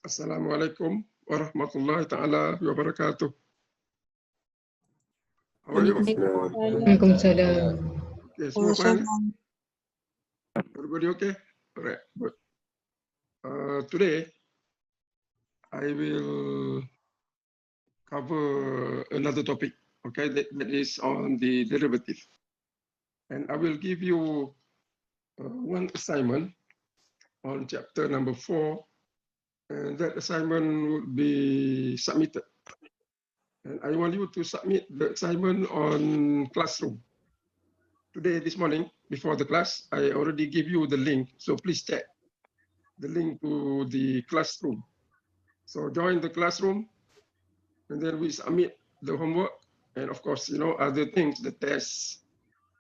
Assalamualaikum warahmatullahi ta'ala wabarakatuh. How are you? Waalaikumsalam. Okay, semua fine? Everybody okay? All right, good. Today, I will cover another topic, okay, that is on the derivative. And I will give you one assignment on chapter number 4, and that assignment would be submitted. And I want you to submit the assignment on Classroom. Today, this morning, before the class, I already give you the link, so please check the link to the Classroom. So join the Classroom, and then we submit the homework, and of course, other things, the tests,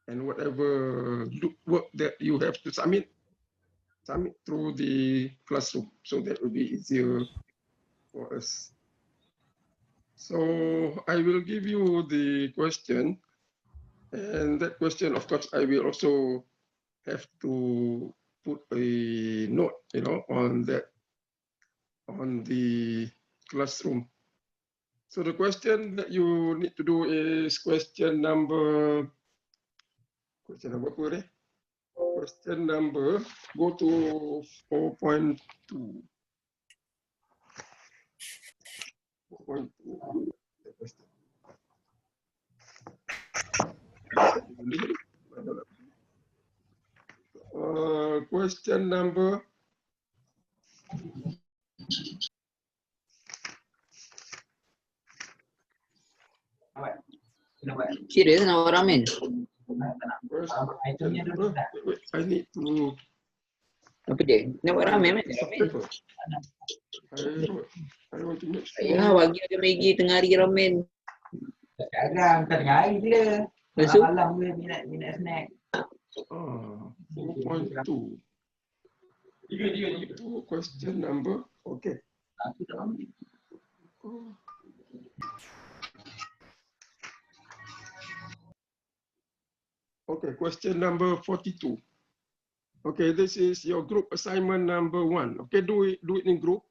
and whatever work that you have to submit through the Classroom, so that will be easier for us. So I will give you the question, and that question, of course, I will also have to put a note, on the Classroom. So the question that you need to do is question number, go to 4.2. 4.2. Question number. Serius nak ramen? I need to. Apa dia? Nak buat ramen kan? I want to make sure. Ya, bagi ada Maggi tengah hari ramen. Sekarang tengah hari bila. Malam dia minat snack. 4.2. Question number. Okay. Okay, question number 42. Okay, this is your group assignment number 1. Okay, do it in group.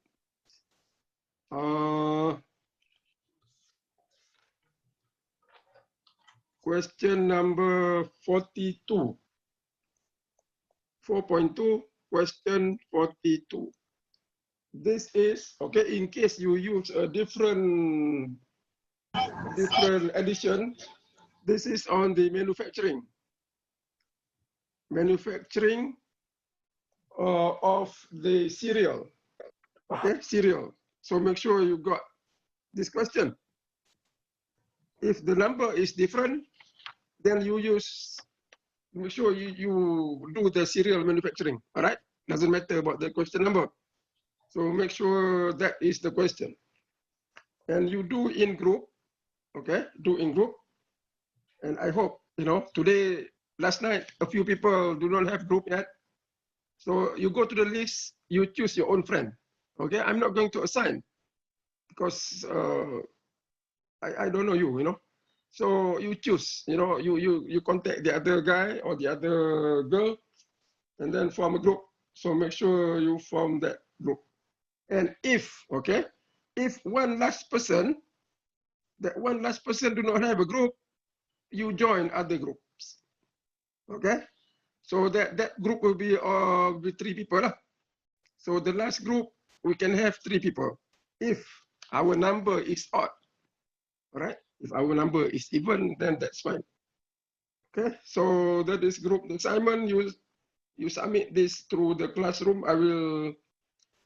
Question number 42. 4.2, question 42. This is, okay, in case you use a different edition, this is on the manufacturing. Manufacturing of the cereal. Okay, cereal. So make sure you got this question. If the number is different, then you make sure you do the cereal manufacturing. All right, doesn't matter about the question number. So make sure that is the question. And you do in group, okay, do in group. And I hope, today, last night, a few people do not have group yet. So you go to the list, you choose your own friend. Okay, I'm not going to assign because I don't know you, So you choose, you contact the other guy or the other girl and then form a group. So make sure you form that group. And if one last person do not have a group, you join other groups. Okay? So that group will be 3 people. So the last group, we can have 3 people. If our number is odd, all right? If our number is even, then that's fine. Okay, so that is group assignment. You submit this through the Classroom. I will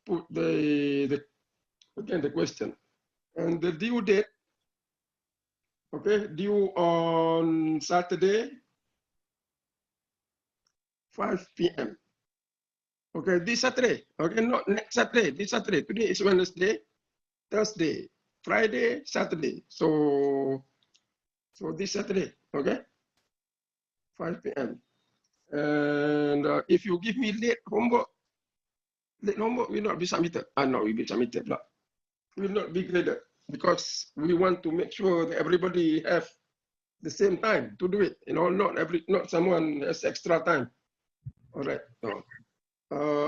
put the question. And the due date, okay, due on Saturday, 5 p.m. Okay, this Saturday. Okay, not next Saturday, this Saturday. Today is Wednesday, Thursday, Friday, Saturday. So this Saturday, okay, 5 p.m. And if you give me late homework will not be submitted. No, will be submitted, but will not be graded because we want to make sure that everybody have the same time to do it. Not someone has extra time. All right. So,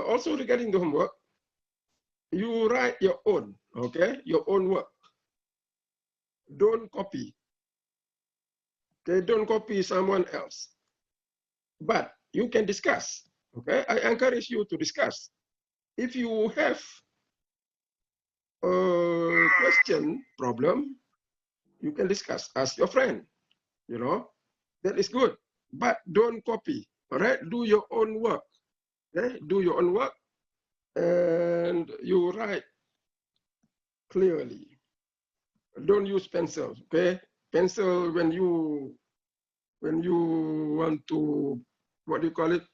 also regarding the homework, you write your own, okay? Your own work. Don't copy. Okay, don't copy someone else. But you can discuss, okay? I encourage you to discuss. If you have a question, problem, you can discuss, ask your friend, you know? That is good, but don't copy, all right? Do your own work, okay? Do your own work, and you write clearly. Don't use pencil, okay? Pencil, when you want to, what do you call it,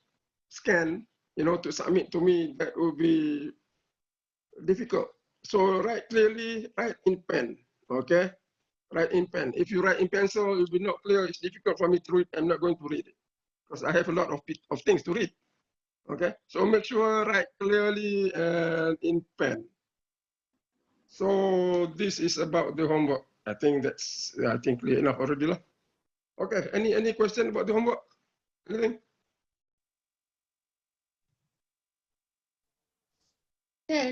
scan, you know, to submit to me, that will be difficult. So write clearly, write in pen, okay? Write in pen. If you write in pencil, it will be not clear. It's difficult for me to read. I'm not going to read it because I have a lot of things to read. Okay, so make sure write clearly and in pen. So this is about the homework. I think clear enough already lah. Okay, any question about the homework? Anything?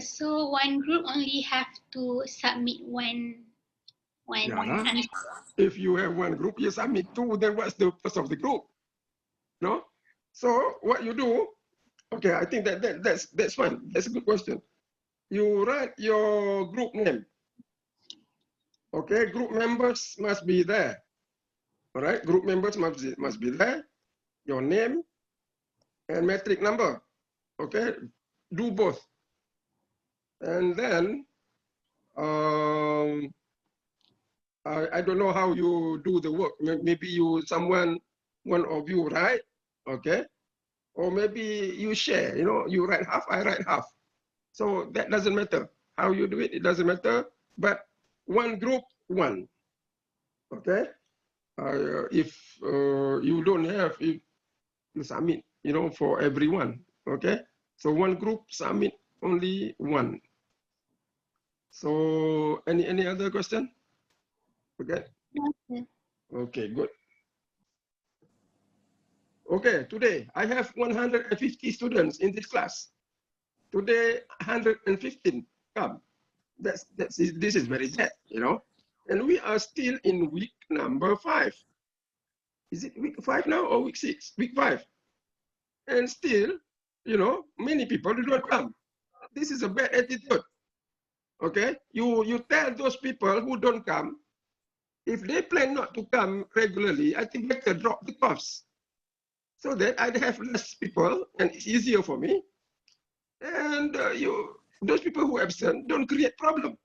So one group only have to submit one Yeah. answer. If you have one group, you submit two, then what's the purpose of the group? No? So what you do, okay, I think that's fine. That's a good question. You write your group name. Okay, group members must be there. All right, group members must be there. Your name and metric number. Okay, do both. And then I don't know how you do the work. Maybe one of you write, okay, or maybe you share. You know, you write half, I write half. So that doesn't matter how you do it. It doesn't matter. But one group, one. Okay. If you don't have, if you submit, you know, for everyone. Okay. So one group submit only one. So any other question? Okay. Okay. Okay, good. Okay, today I have 150 students in this class. Today 115 come. This is very bad, you know. And we are still in week number 5. Is it week 5 now or week 6? Week 5. And still, you know, many people do not come. This is a bad attitude. Okay, you tell those people who don't come, if they plan not to come regularly, I think better drop the course so that I'd have less people and it's easier for me. And those people who absent don't create problem.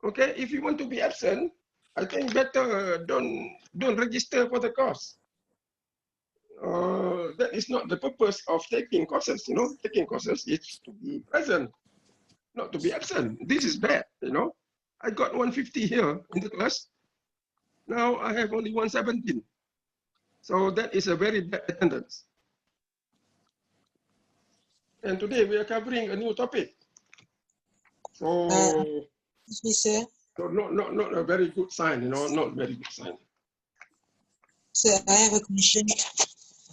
Okay, if you want to be absent, I think better don't register for the course. That is not the purpose of taking courses. You know, taking courses is to be present, not to be absent. This is bad. You know, I got 150 here in the class. Now I have only 117. So that is a very bad attendance. And today we are covering a new topic. So, Sir, so not a very good sign, you know, not very good sign. sir, I have a question.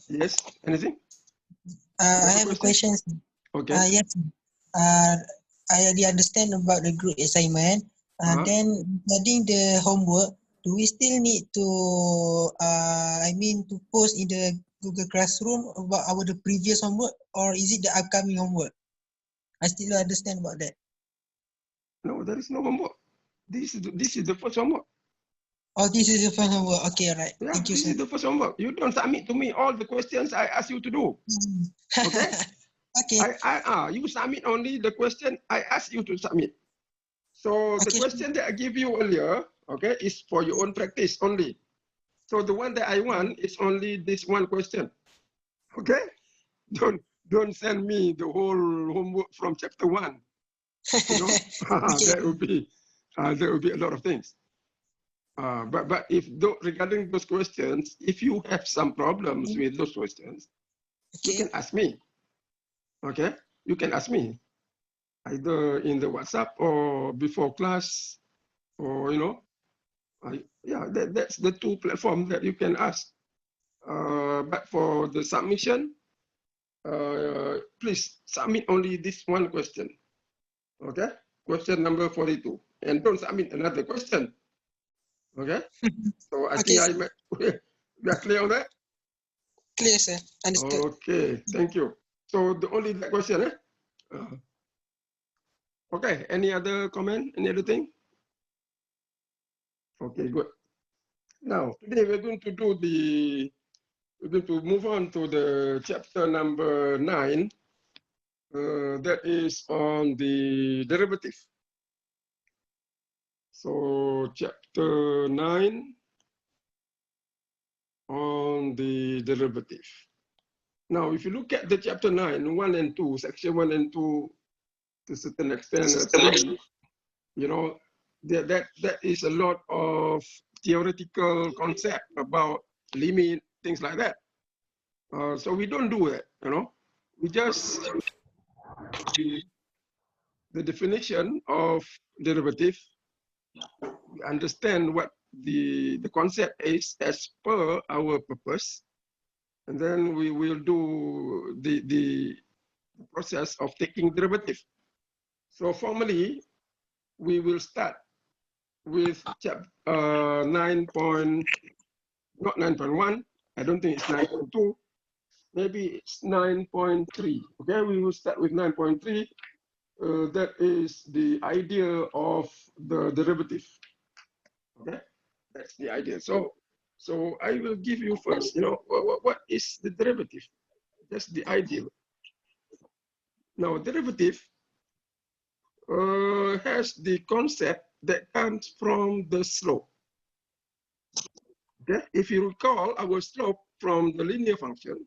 Yes, anything? I have a question. Okay. Yes. I already understand about the group assignment. Then regarding the homework, do we still need to, to post in the Google Classroom about the previous homework, or is it the upcoming homework? I still don't understand about that. No, there is no homework. This is the first homework. Oh, this is the first homework. Okay, all right. Yeah, Thank you, this sir. is the first homework. You don't submit to me all the questions I ask you to do. Okay? Okay. You submit only the question I ask you to submit. So the question that I give you earlier, okay, is for your own practice only. So the one that I want is only this one question. Okay? Don't send me the whole homework from chapter 1. You know, that would be a lot of things. But regarding those questions, if you have some problems with those questions, you can ask me. Okay, you can ask me either in the WhatsApp or before class, or you know, that's the two platforms that you can ask. But for the submission, please submit only this one question. Okay, question number 42. And don't submit another question. Okay, so I Okay, think we are clear on that. clear, sir. Understood. Okay, thank you. So the only that question, eh? Okay, any other comment, any other thing? Okay, good. Now, today we're going to move on to the chapter number 9. That is on the derivative. So chapter 9 on the derivative. Now, if you look at the chapter 9, 1 and 2, section 1 and 2, to a certain extent, 3, you know, that is a lot of theoretical concept about limit, things like that. So we don't do that, you know. We just the definition of derivative, we understand what the concept is as per our purpose, and then we will do the process of taking derivative. So formally, we will start with chapter not 9.1. I don't think it's 9.2. Maybe it's 9.3. Okay, we will start with 9.3. That is the idea of the derivative. Okay, that's the idea. So I will give you first. You know, what is the derivative? That's the idea. Now, derivative has the concept that comes from the slope. Okay, if you recall our slope from the linear function,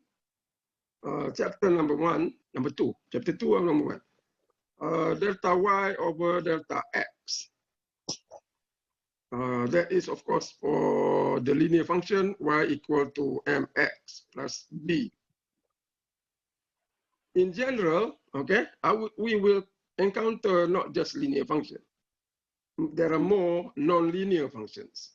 chapter number 2, chapter 2 of number 1, delta y over delta x. That is, of course, for the linear function y equal to mx plus b. In general, okay, we will encounter not just linear function. There are more nonlinear functions.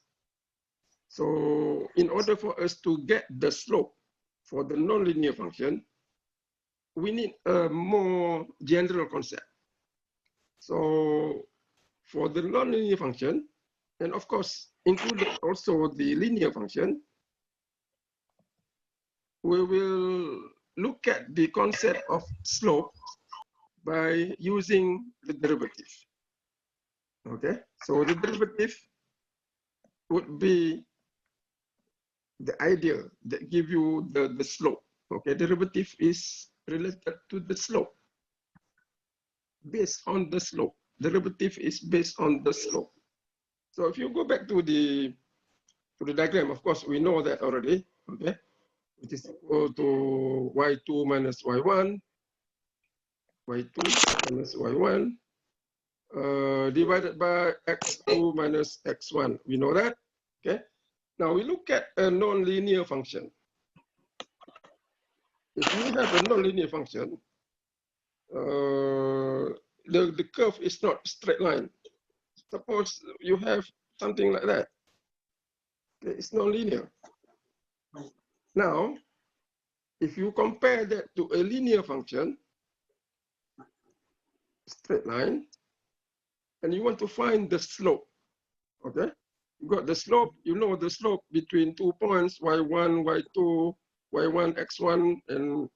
So in order for us to get the slope for the nonlinear function, we need a more general concept. So for the nonlinear function, and of course, included also the linear function, we will look at the concept of slope by using the derivative. Okay, so the derivative would be the idea that give you the slope. Okay, derivative is related to the slope, based on the slope. Derivative is based on the slope. So if you go back to the diagram, of course, we know that already, okay? It is equal to y2 minus y1, y2 minus y1, divided by x2 minus x1. We know that, okay? Now we look at a nonlinear function. If you have a nonlinear function, the curve is not straight line. Suppose you have something like that. Okay, it's nonlinear. Now, if you compare that to a linear function, straight line, and you want to find the slope, okay? You got the slope, you know the slope between 2 points, y1, y2, y1, x1, and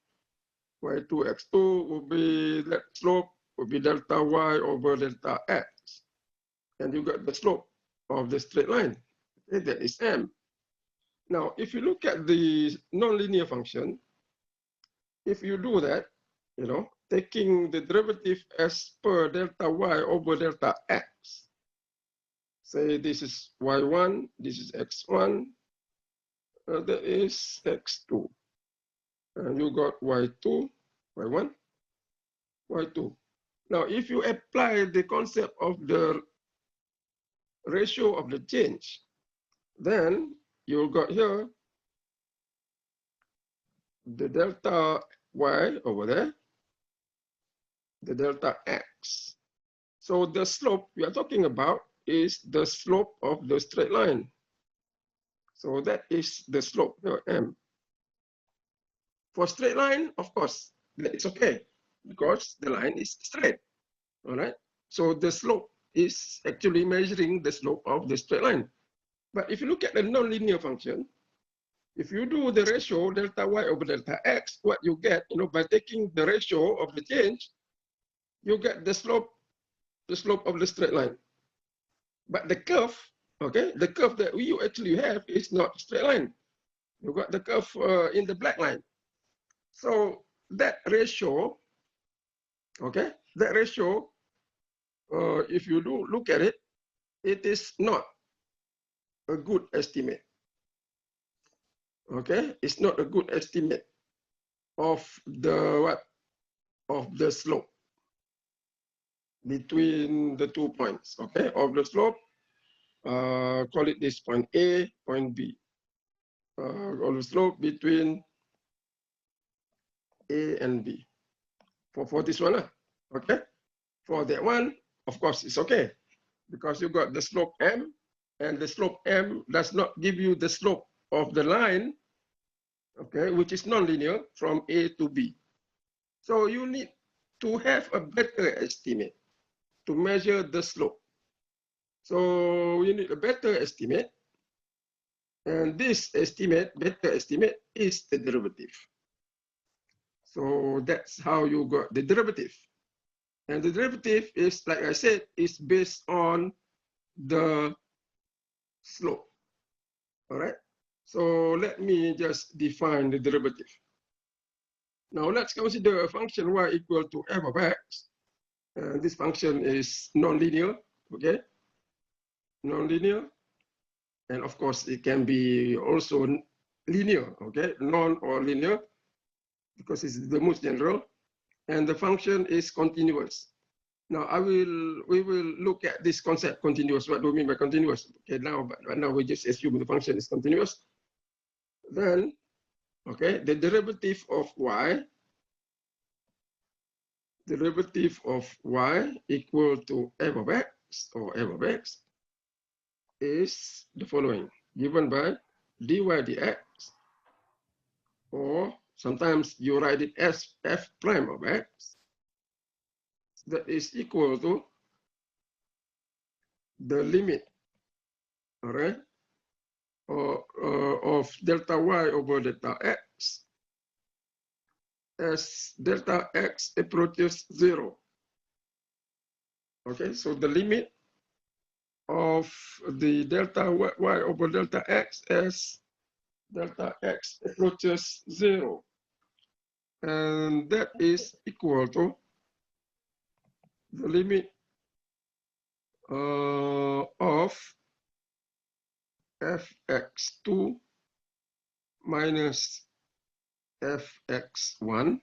y2, x2 will be, that slope will be delta y over delta x. And you got the slope of the straight line, okay? That is m. Now, if you look at the nonlinear function, if you do that, you know, taking the derivative as per delta y over delta x, say this is y1, this is x1, that is x2. And you got y2, y1, y2. Now, if you apply the concept of the ratio of the change, then you got here the delta y over there, the delta x. So the slope we are talking about is the slope of the straight line. So that is the slope, m. For straight line, of course, it's okay because the line is straight. All right. So the slope is actually measuring the slope of the straight line. But if you look at the nonlinear function, if you do the ratio delta y over delta x, what you get, by taking the ratio of the change, you get the slope of the straight line. But the curve, okay, the curve that you actually have is not straight line. You got the curve in the black line. So that ratio, okay, that ratio, if you do look at it, it is not a good estimate. Okay, it's not a good estimate of the what? Of the slope between the 2 points. Okay, of the slope. Call it this point A, point B. Or the slope between A and B. For this one, okay. For that one, of course, it's okay because you got the slope M, and the slope M does not give you the slope of the line, okay, which is nonlinear from A to B. So you need to have a better estimate to measure the slope. So you need a better estimate, and this estimate, better estimate, is the derivative. So that's how you got the derivative. And the derivative is, like I said, is based on the slope. All right. So let me just define the derivative. Now let's consider a function y equal to f of x. This function is nonlinear, okay? Nonlinear. And of course, it can be also linear, okay? Non or linear, because it's the most general. And the function is continuous. Now we will look at this concept, continuous. What do we mean by continuous? Okay, now we just assume the function is continuous. Then, okay, the derivative of y equal to f of x, or f of x, is the following, given by dy dx, or sometimes you write it as f prime of x, that is equal to the limit, all right, of delta y over delta x as delta x approaches 0. Okay, so the limit of the delta y over delta x as delta x approaches 0. And that is equal to the limit of fx2 minus fx1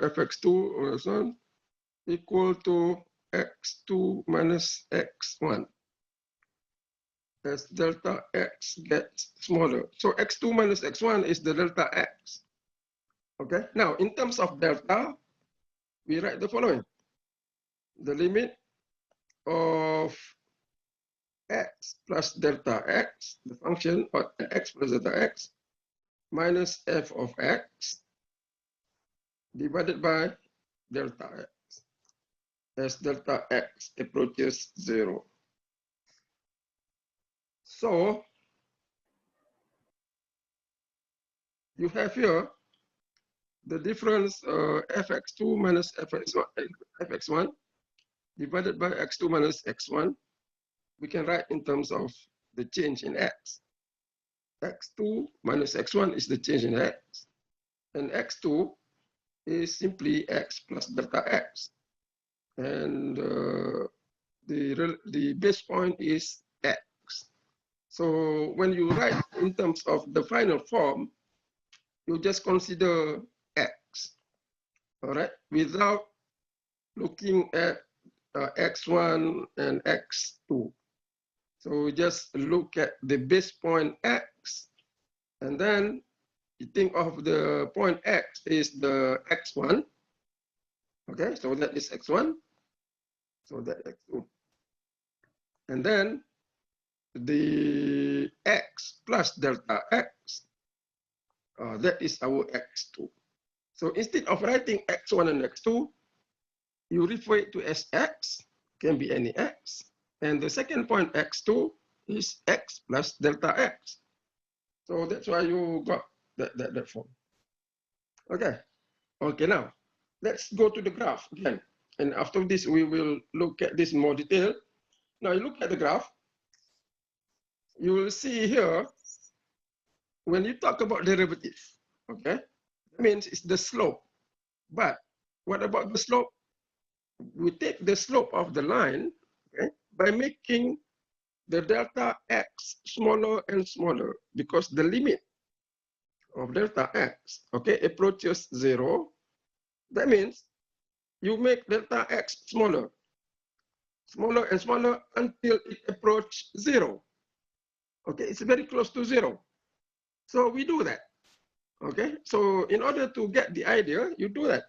fx2 equal to x2 minus x1 as delta x gets smaller. So x2 minus x1 is the delta x. Okay, now in terms of delta, we write the following. The limit of x plus delta x, the function of x plus delta x, minus f of x divided by delta x as delta x approaches 0. So you have here the difference fx2 minus fx1 divided by x2 minus x1. We can write in terms of the change in x. x2 minus x1 is the change in x, and x2 is simply x plus delta x. And the base point is x. So when you write in terms of the final form, you just consider x, all right, without looking at x1 and x2. So we just look at the base point x, and then you think of the point x is the x1. Okay, so that is x1. So that x2. And then the x plus delta x, that is our x2. So instead of writing x1 and x2, you refer it to as x, can be any x. And the second point, x2, is x plus delta x. So that's why you got that form. Okay. Okay, now let's go to the graph again. And after this, we will look at this in more detail. Now you look at the graph, you will see here, when you talk about derivative, okay, that means it's the slope. But what about the slope? We take the slope of the line, okay, by making the delta x smaller and smaller, because the limit of delta x, okay, approaches 0. That means you make delta x smaller, smaller and smaller until it approaches 0. Okay, it's very close to 0. So we do that. Okay, so in order to get the idea, you do that.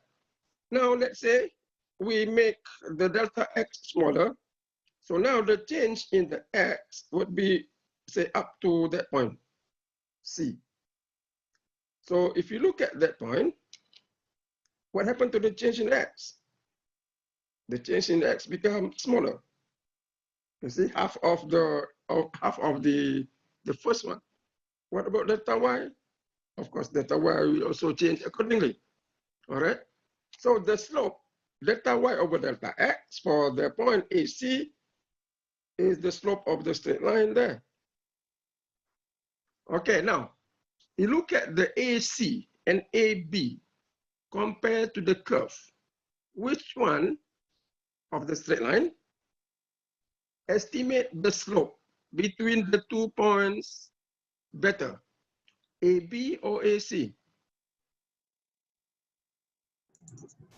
Now let's say we make the delta x smaller. So now the change in the x would be, say, up to that point, C. So if you look at that point, what happened to the change in x? The change in x becomes smaller. You see, half of the first one. What about delta y? Of course, delta y will also change accordingly. All right. So the slope delta y over delta x for the point AC is the slope of the straight line there. Okay, now you look at the AC and AB compared to the curve. Which one of the straight line estimate the slope between the 2 points better, AB or AC?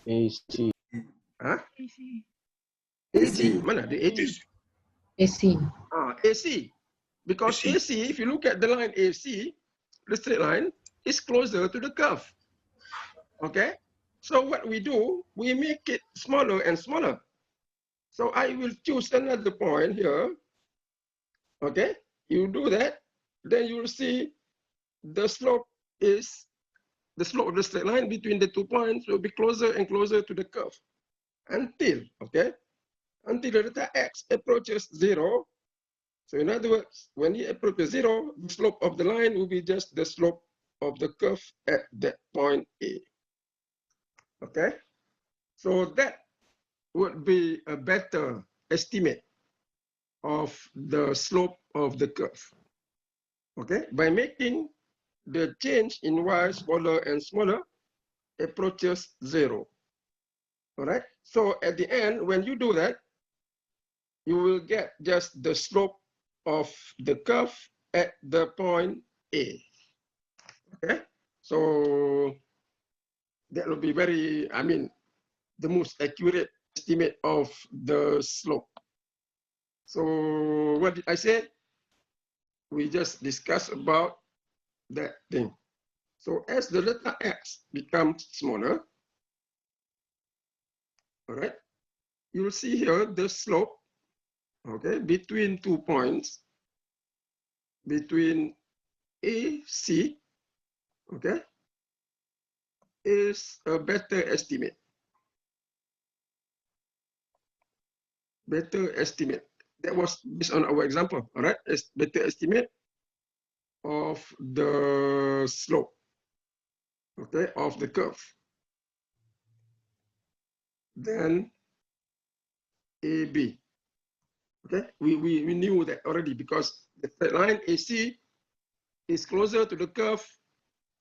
AC. Huh? AC. Mana the AC? AC. AC. Because AC, if you look at the line AC, the straight line is closer to the curve. Okay? So what we do, we make it smaller and smaller. So I will choose another point here. Okay? You do that, then you will see the slope is the slope of the straight line between the 2 points will be closer and closer to the curve until, okay, until the delta x approaches 0. So in other words, when it approaches 0, the slope of the line will be just the slope of the curve at that point A. Okay, so that would be a better estimate of the slope of the curve. Okay, by making the change in y smaller and smaller approaches 0. All right, so at the end, when you do that, you will get just the slope of the curve at the point A. Okay, so that will be very, the most accurate estimate of the slope. So what did I say? We just discussed about that thing. So as the delta x becomes smaller, all right, you'll see here the slope, okay, between 2 points, between AC, okay, is a better estimate. Better estimate. That was based on our example, all right? It's better estimate of the slope, okay, of the curve. Then AB, okay? We knew that already because the straight line AC is closer to the curve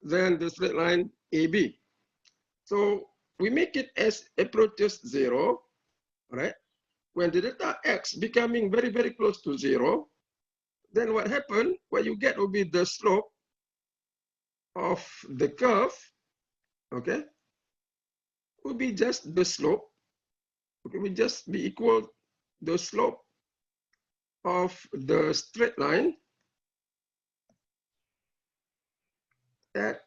than the straight line AB. So we make it as approaches 0, right? When the delta x becoming very, very close to 0, then what happened, what you get will be the slope of the curve, okay, will be just the slope, okay, will just be equal the slope of the straight line at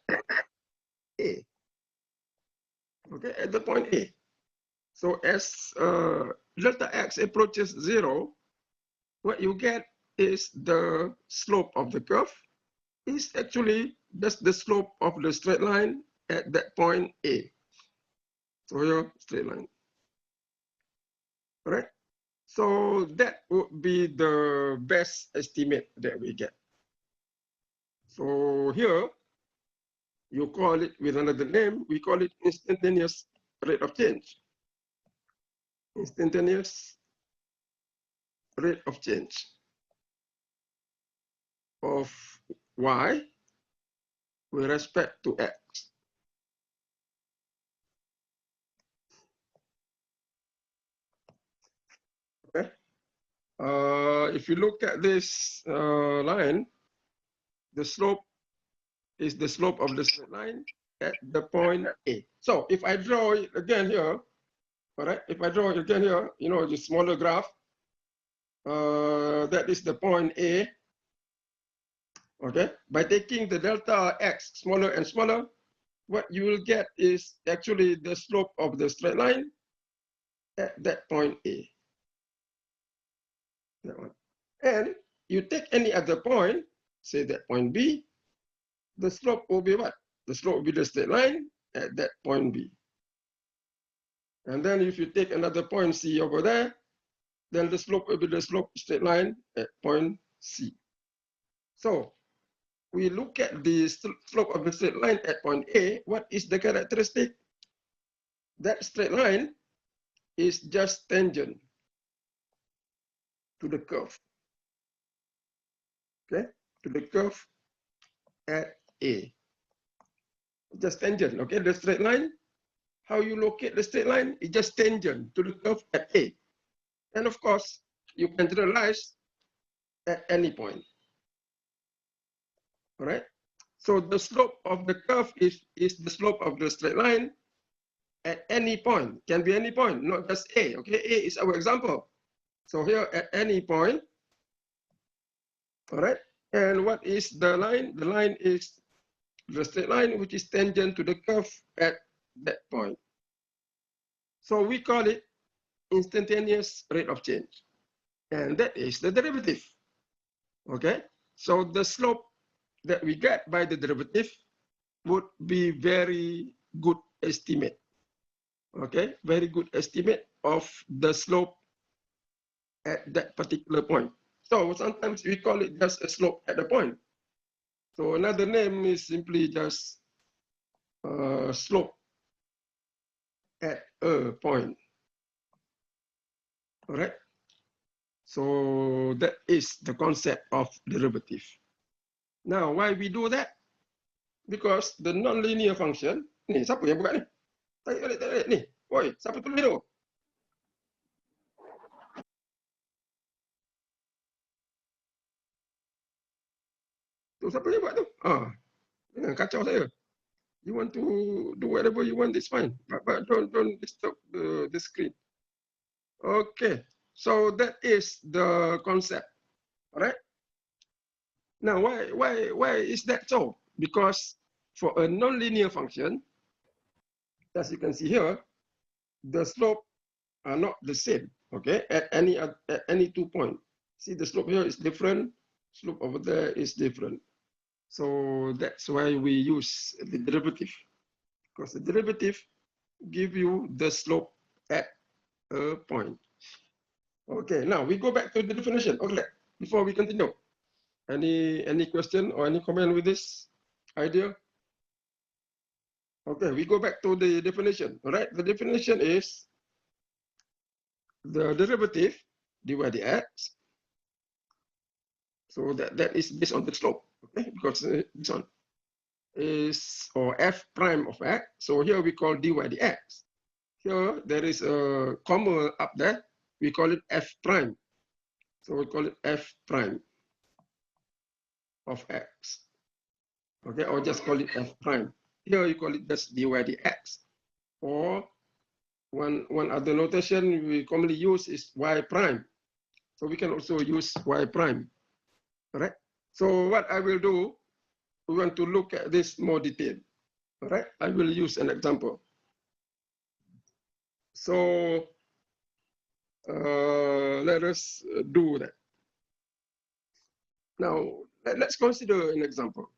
A, okay, at the point A. So as delta x approaches 0, what you get is the slope of the curve is actually just the slope of the straight line at that point A. So your straight line. All right. So that would be the best estimate that we get. So here, you call it with another name, we call it instantaneous rate of change. Instantaneous rate of change of y with respect to x. Okay. If you look at this line, the slope is the slope of the straight line at the point A. So if I draw it again here, all right, if I draw it again here, you know, the smaller graph, that is the point A. Okay, by taking the delta x smaller and smaller, what you will get is actually the slope of the straight line at that point A. That one. And you take any other point, say that point B, the slope will be what? The slope will be the straight line at that point B. And then if you take another point C over there, then the slope will be the slope straight line at point C. So we look at the slope of the straight line at point A. What is the characteristic? That straight line is just tangent to the curve. Okay, to the curve at A. Just tangent, okay? The straight line, how you locate the straight line is just tangent to the curve at A. And of course, you can generalize at any point. All right? So the slope of the curve is the slope of the straight line at any point. Can be any point, not just A. Okay, A is our example. So here at any point, all right? And what is the line? The line is the straight line which is tangent to the curve at that point. So we call it instantaneous rate of change. And that is the derivative. Okay? So the slope that we get by the derivative would be very good estimate. Okay? Very good estimate of the slope at that particular point. So sometimes we call it just a slope at the point. So another name is simply just slope at a point. All right. So that is the concept of derivative. Now, why we do that? Because the nonlinear function, ni siapa yang buka ni? Tarik ni. Oi, siapa tulis tu? Tu siapa yang buat tu? Jangan kacau saya. You want to do whatever you want, it's fine. But don't disturb the screen. Okay, so that is the concept. All right. Now, why is that so? Because for a nonlinear function, as you can see here, the slope are not the same. Okay, at any 2 points. See, the slope here is different. Slope over there is different. So that's why we use the derivative, because the derivative give you the slope at a point. Okay, now we go back to the definition. Okay, before we continue, any question or any comment with this idea? Okay, we go back to the definition. All right, the definition is the derivative dy dx. So that is based on the slope. Okay, because this one is or f prime of x. So here we call dy dx. Here there is a comma up there. We call it f prime. So we call it f prime of x. Okay, or just call it f prime. Here you call it just dy dx. Or one other notation we commonly use is y prime. So we can also use y prime. All right. So what I will do, we want to look at this more detailed. All right. I will use an example. So let us do that. Now, let's consider an example.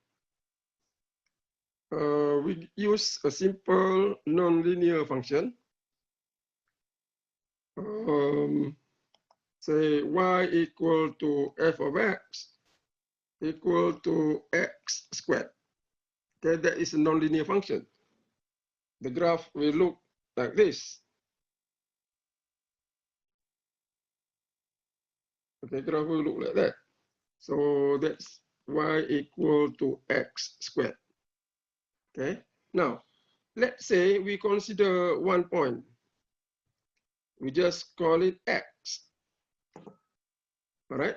we use a simple nonlinear function. Say y equal to f of x equal to x squared. Okay, that is a nonlinear function. The graph will look like this. Okay, graph will look like that. So that's y equal to x squared. Okay, now let's say we consider one point. We just call it x. All right.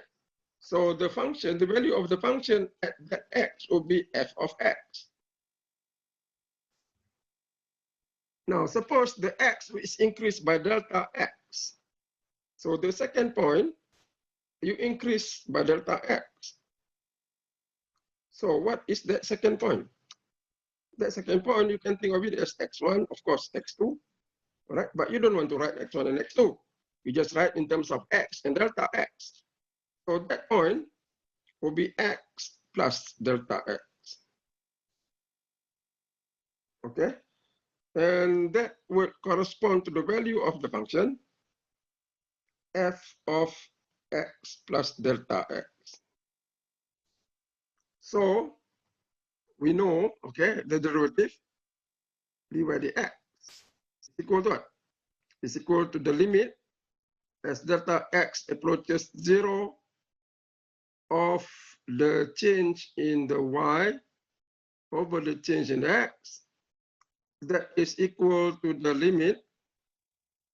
So the function, the value of the function at that x will be f of x. Now suppose the x is increased by delta x. So the second point, you increase by delta x. So what is that second point? That second point, you can think of it as x1, of course, x2, all right? But you don't want to write x1 and x2. You just write in terms of x and delta x. So that point will be x plus delta x. Okay? And that would correspond to the value of the function f of x plus delta x. So we know, okay, the derivative d by dx is equal to what? Is equal to the limit as delta x approaches 0 of the change in the y over the change in x. That is equal to the limit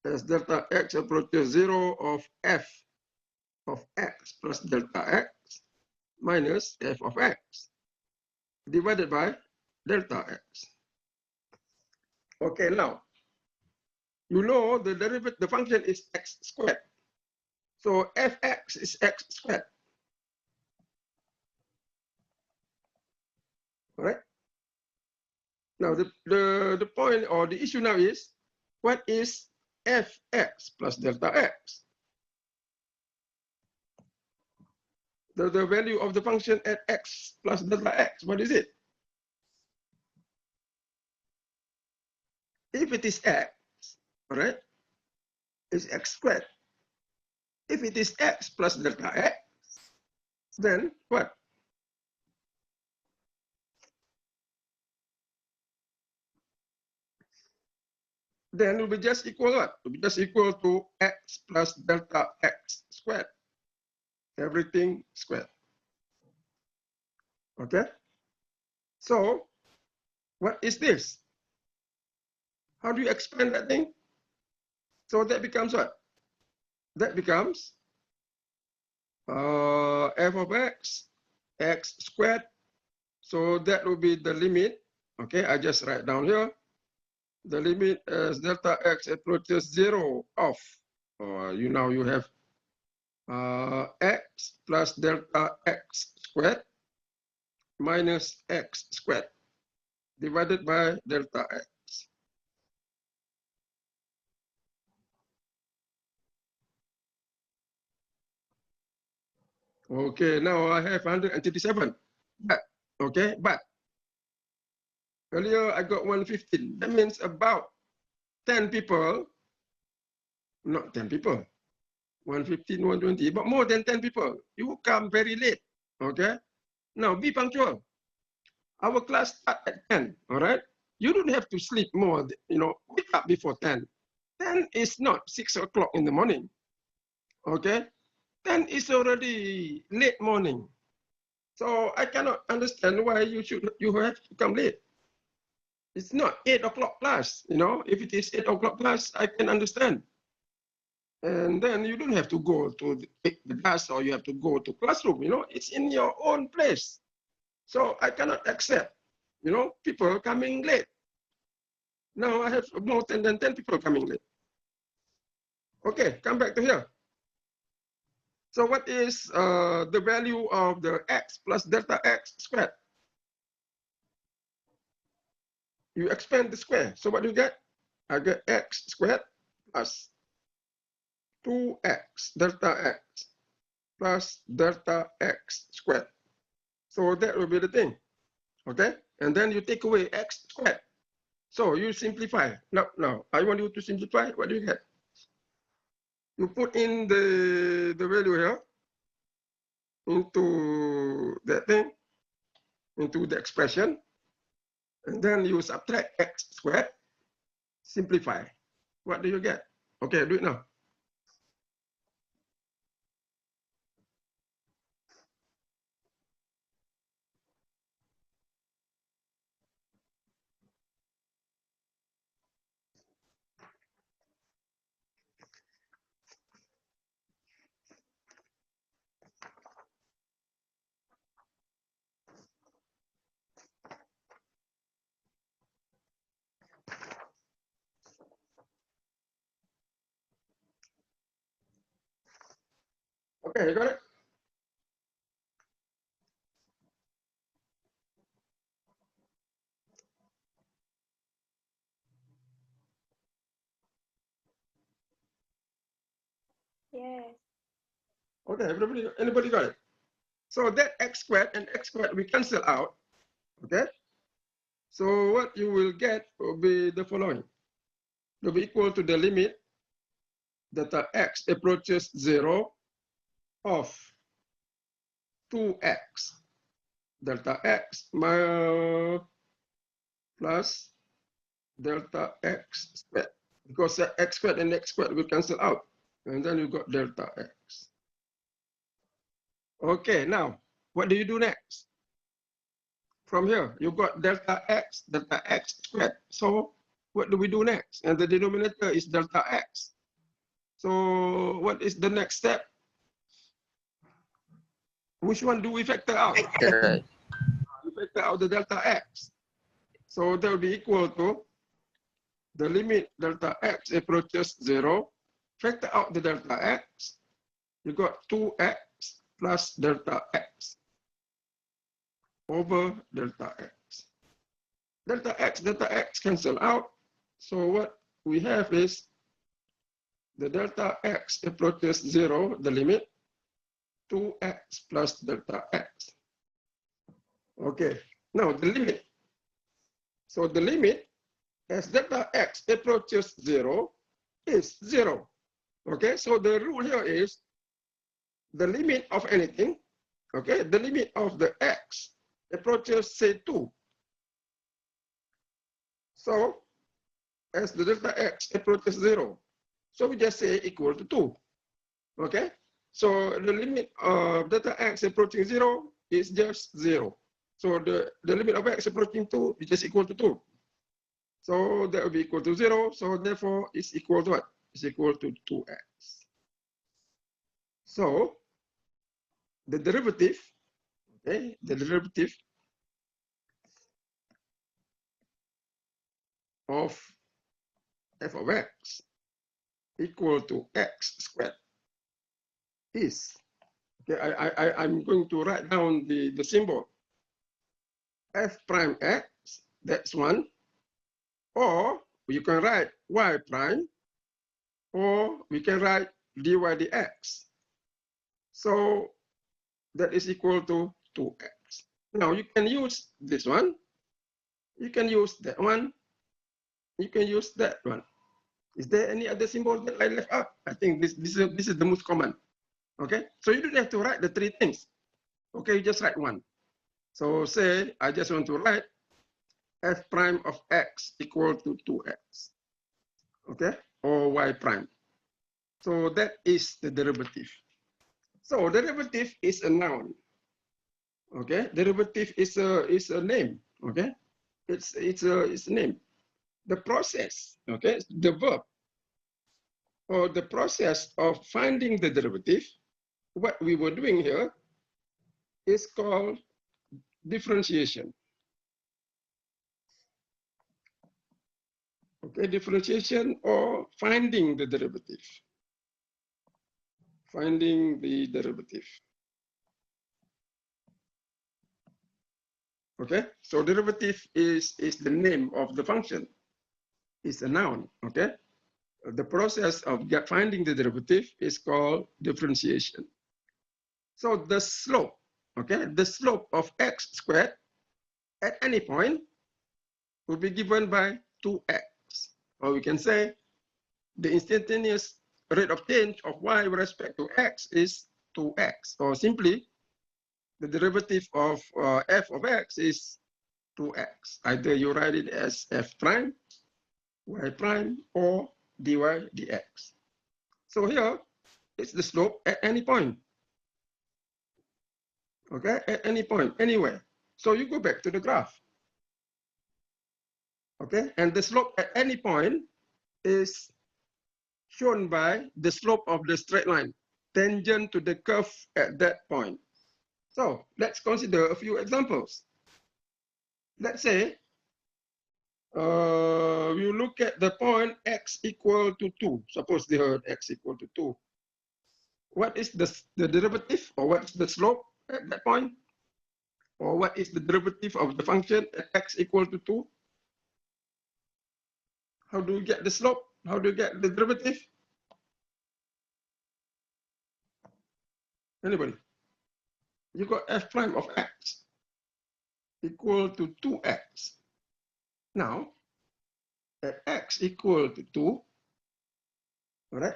as delta x approaches 0 of f of x plus delta x minus f of x divided by delta x. Okay, now, you know the derivative, the function is x squared. So fx is x squared. All right? Now, the point or the issue now is, what is fx plus delta x? The value of the function at x plus delta x, what is it? If it is x, all right, it's x squared. If it is x plus delta x, then what? Then it will be just equal what? It will be just equal to x plus delta x squared. Everything squared. Okay? So, what is this? How do you expand that thing? So that becomes what? That becomes f of x squared. So that will be the limit. Okay, I just write down here. The limit as delta x approaches 0 of, you have x plus delta x squared minus x squared divided by delta x. Okay, now I have 137. But, okay, but earlier I got 115. That means about 10 people, not 10 people, 115, 120, but more than 10 people. You come very late, okay? Now be punctual. Our class start at 10, all right? You don't have to sleep more, wake up before 10. 10 is not 6 o'clock in the morning, okay? 10 is already late morning. So I cannot understand why you have to come late. It's not 8 o'clock class, if it is 8 o'clock class, I can understand. And then you don't have to go to the class or you have to go to classroom, it's in your own place. So I cannot accept, people coming late. Now I have more than 10 people coming late. Okay, come back to here. So what is the value of the x plus delta x squared? You expand the square. So what do you get? I get x squared plus 2x delta x plus delta x squared. So that will be the thing. Okay? and then you take away x squared. So you simplify. Now, I want you to simplify. What do you get? You put in the value here into that thing, into the expression, and then you subtract x squared, simplify. What do you get? Okay, do it now. Okay, you got it? Yes. Okay, anybody got it? So that x squared and x squared we cancel out, okay? So what you will get will be the following. It will be equal to the limit delta x approaches 0 of 2x delta x plus delta x squared. Because x squared and x squared will cancel out. And then you got delta x. Okay, now, what do you do next? From here, you got delta x squared. So what do we do next? And the denominator is delta x. So what is the next step? Which one do we factor out? We factor out the delta x. So that will be equal to the limit delta x approaches 0. Factor out the delta x. You got 2x plus delta x over delta x. Delta x cancel out. So what we have is the delta x approaches 0, the limit, 2x plus delta x. Okay, now the limit. So the limit as delta x approaches 0 is 0. Okay, so the rule here is the limit of anything, okay, the limit of the x approaches, say, 2. So as the delta x approaches 0, so we just say equal to 2. Okay, so the limit of delta x approaching 0 is just 0. So the limit of x approaching 2 is just equal to 2. So that will be equal to 0. So therefore, it's equal to what? It's equal to 2x. So the derivative, okay, the derivative of f of x equal to x squared is, okay, I'm going to write down the symbol. F prime x, that's 1. Or you can write y prime, or we can write dy dx. So that is equal to 2x. Now you can use this one, you can use that one, you can use that one. Is there any other symbol that I left out? I think this is the most common. Okay, so you don't have to write the 3 things. Okay, you just write one. So say I just want to write f prime of x equal to 2x. Okay, or y prime. So that is the derivative. So derivative is a noun. Okay, derivative is a name. Okay, it's a name. The process, okay, the verb or the process of finding the derivative, what we were doing here is called differentiation. Okay, differentiation or finding the derivative. Finding the derivative. Okay, so derivative is the name of the function. It's a noun, okay? The process of finding the derivative is called differentiation. So the slope, okay, the slope of x squared at any point will be given by 2x. Or we can say the instantaneous rate of change of y with respect to x is 2x. Or simply, the derivative of f of x is 2x. Either you write it as f prime, y prime, or dy dx. So here, it's the slope at any point. Okay, at any point, anywhere. So you go back to the graph. Okay, and the slope at any point is shown by the slope of the straight line tangent to the curve at that point. So let's consider a few examples. Let's say you look at the point x equal to 2. Suppose they had x equal to 2. What is the derivative, or what is the slope at that point? Or what is the derivative of the function at x equal to 2? How do you get the slope? How do you get the derivative? Anybody? You got f prime of x equal to 2x. Now, at x equal to 2, all right,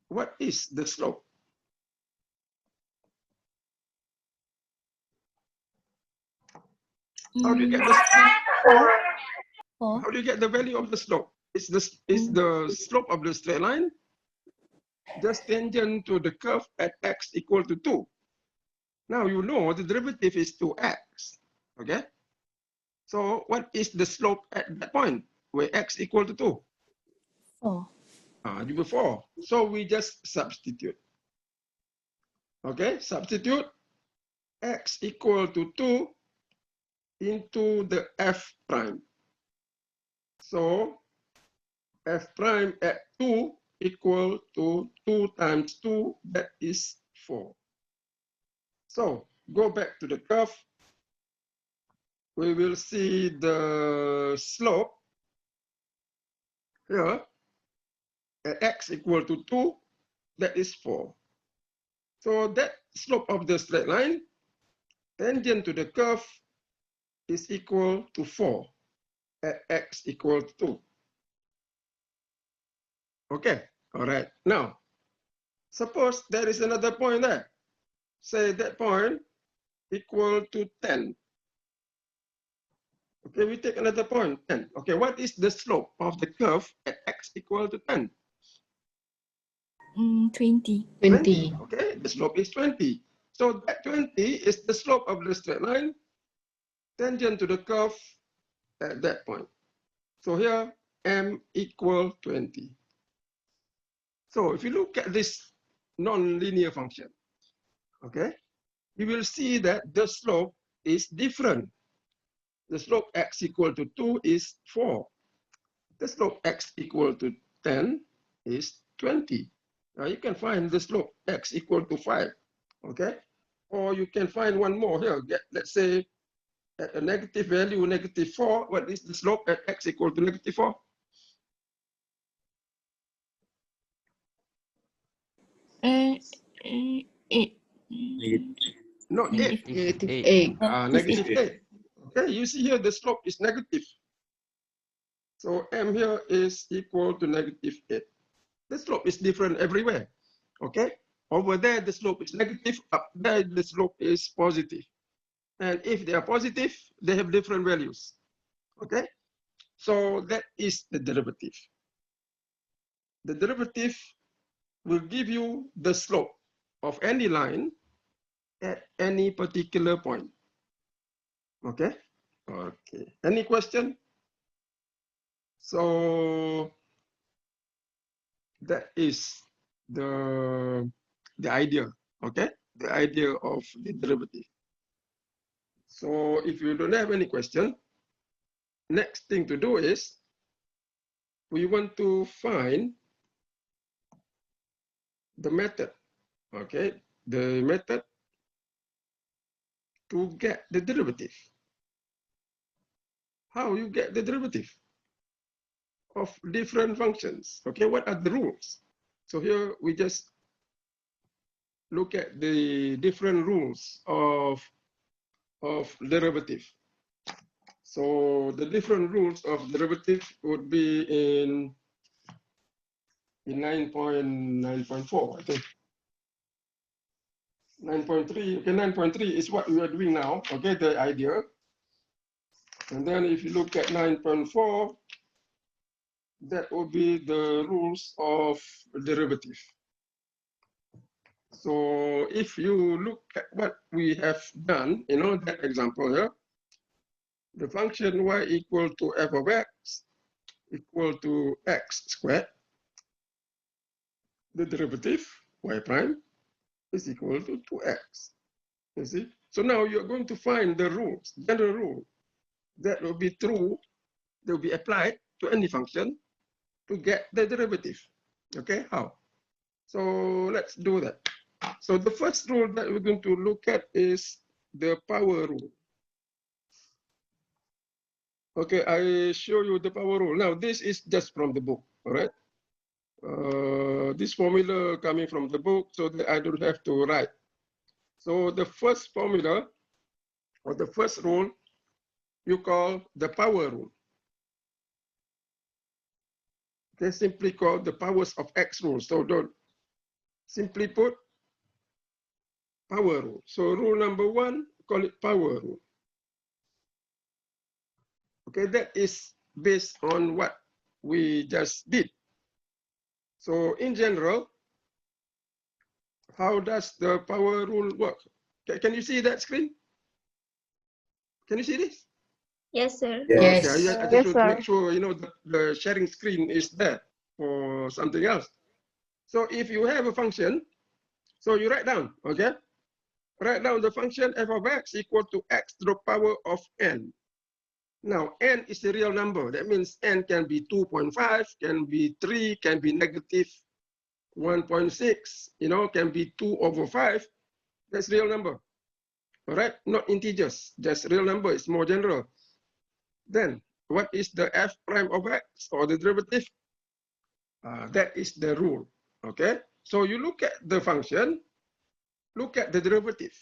what is the slope? How do you get the how do you get the value of the slope? Is the slope of the straight line just tangent to the curve at x equal to 2. Now you know the derivative is 2x. Okay. So what is the slope at that point where x equal to 2? 4. Before. So we just substitute. Okay, substitute x equal to 2 into the f prime. So f prime at 2 equal to 2 times 2, that is 4. So go back to the curve. We will see the slope here at x equal to 2, that is 4. So that slope of the straight line tangent to the curve is equal to 4 at x equal to 2. Okay, all right. Now, suppose there is another point there. Say that point equal to 10. Okay, we take another point, 10. Okay, what is the slope of the curve at x equal to 10? 20. 20. Okay, the slope is 20. So that 20 is the slope of the straight line tangent to the curve at that point. So here, m equal 20. So if you look at this nonlinear function, okay, you will see that the slope is different. The slope x equal to 2 is 4. The slope x equal to 10 is 20. Now you can find the slope x equal to 5, okay? Or you can find one more here. Let's say at a negative value, -4, what is the slope at x equal to -4? Not 8. Negative 8. -8. Okay, you see here the slope is negative. So m here is equal to -8. The slope is different everywhere. Okay, over there the slope is negative, up there the slope is positive. And if they are positive, they have different values. Okay, so that is the derivative. The derivative will give you the slope of any line at any particular point. Okay, okay. Any question? So that is the idea, okay? The idea of the derivative. So if you don't have any question, next thing to do is we want to find the method, okay? The method to get the derivative. How you get the derivative of different functions, okay? What are the rules? So here we just look at the different rules of of derivative. So the different rules of derivative would be in 9.9.4, I think. 9.3, okay, 9.3 is what we are doing now, okay, the idea. And then if you look at 9.4, that will be the rules of derivative. So if you look at what we have done, you know, that example here, the function y equal to f of x equal to x squared. The derivative y prime is equal to 2x. You see? So now you're going to find the rules, general rule, that will be true, they will be applied to any function to get the derivative. Okay, how? So let's do that. So the first rule that we're going to look at is the power rule. Okay, I show you the power rule. Now this is just from the book, all right? This formula coming from the book so that I don't have to write. So the first formula or the first rule you call the power rule. Okay, simply called the powers of x rule. So don't simply put power rule. So rule number one, call it power rule. Okay, that is based on what we just did. So in general, how does the power rule work? Can you see that screen? Can you see this? Yes, sir. Yes. Okay, I just want to make sure, you know, the sharing screen is there for something else. So if you have a function, so you write down, okay? Write down the function f of x equal to x to the power of n. Now, n is a real number. That means n can be 2.5, can be 3, can be negative 1.6, you know, can be 2 over 5. That's real number. All right, not integers, just real number. It's more general. Then, what is the f prime of x or the derivative? That is the rule. Okay, so you look at the function, look at the derivative,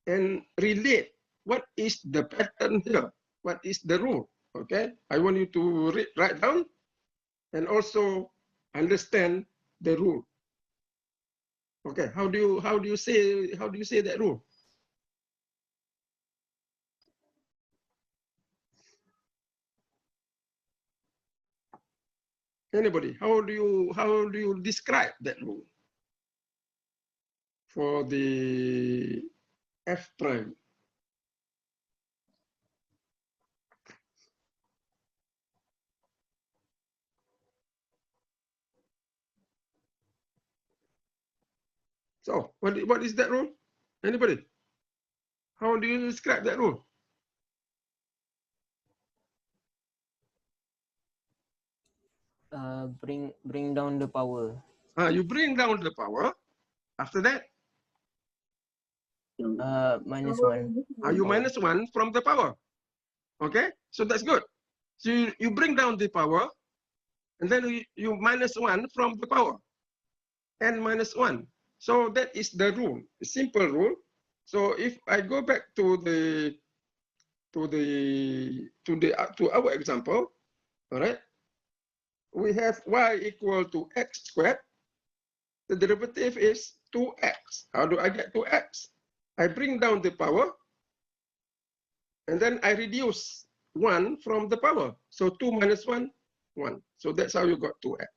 and relate what is the pattern here, what is the rule. Okay, I want you to write down and also understand the rule. Okay, how do you say that rule? Anybody? How do you describe that rule for the f prime? So what is that rule? Anybody? How do you describe that rule? Bring down the power. You bring down the power. After that, -1. you minus 1 from the power. Okay, so that's good. So you bring down the power, and then you minus 1 from the power, n minus 1. So that is the rule, a simple rule. So if I go back to our example, all right, we have y equal to x squared. The derivative is 2x. How do I get 2x? I bring down the power, and then I reduce 1 from the power. So 2 minus 1, 1. So that's how you got 2x.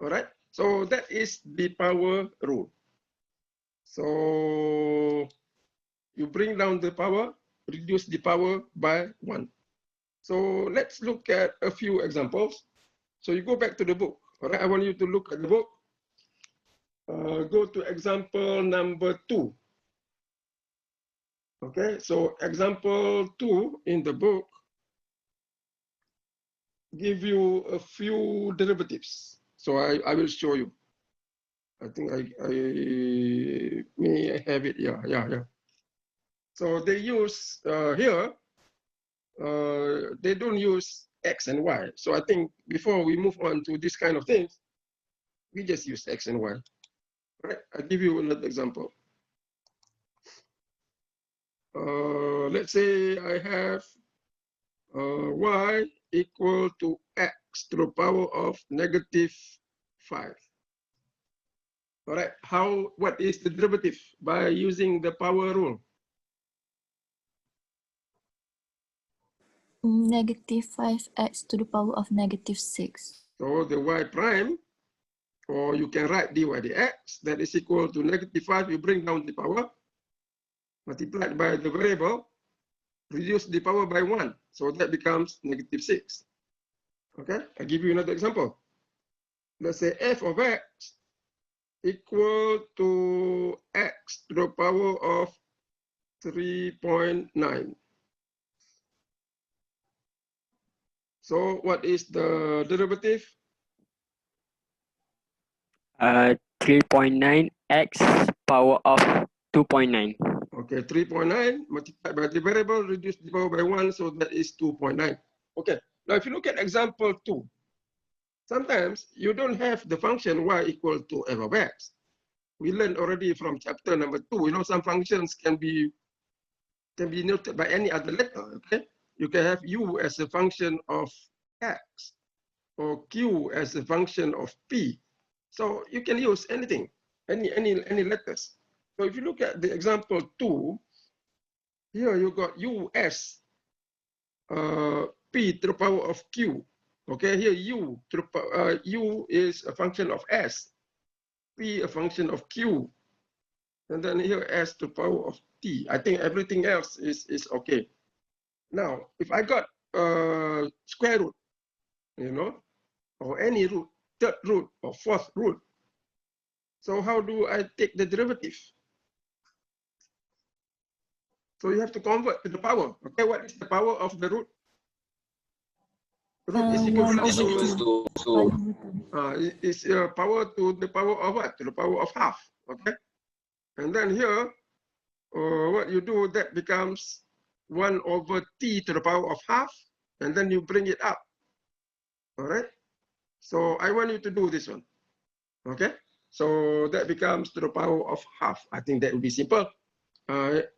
All right? So that is the power rule. So you bring down the power, reduce the power by 1. So let's look at a few examples. So you go back to the book. All right? I want you to look at the book. Go to example number 2. Okay, so example 2 in the book give you a few derivatives. So I will show you. I think I may have it. Yeah. So they use here, they don't use X and Y. So I think before we move on to this kind of things, we just use X and Y. Right? I'll give you another example. let's say I have y equal to x to the power of -5. All right, what is the derivative by using the power rule? -5x to the power of -6. So the y prime, or you can write dy dx, that is equal to -5. You bring down the power, multiplied by the variable, reduce the power by 1. So that becomes -6. Okay, I'll give you another example. Let's say f of x equal to x to the power of 3.9. So what is the derivative? 3.9 x power of 2.9. Okay, 3.9 multiplied by the variable, reduce the power by 1, so that is 2.9. Okay, now if you look at example 2, sometimes you don't have the function y equal to f of x. We learned already from chapter number 2, some functions can be noted by any other letter, okay? You can have u as a function of x, or q as a function of p. So you can use anything, any letters. So if you look at the example 2, here you got u as p to the power of q. Okay, here u is a function of s, p a function of q, and then here s to the power of t. I think everything else is okay. Now, if I got square root, or any root, third root or fourth root, so how do I take the derivative? So you have to convert to the power. Okay, what is the power of the root? Root is equivalent to is power to the power of what? To the power of half. Okay, and then here, what you do, that becomes 1 over t to the power of half, and then you bring it up. All right. So I want you to do this one. Okay. So that becomes to the power of half. I think that would be simple.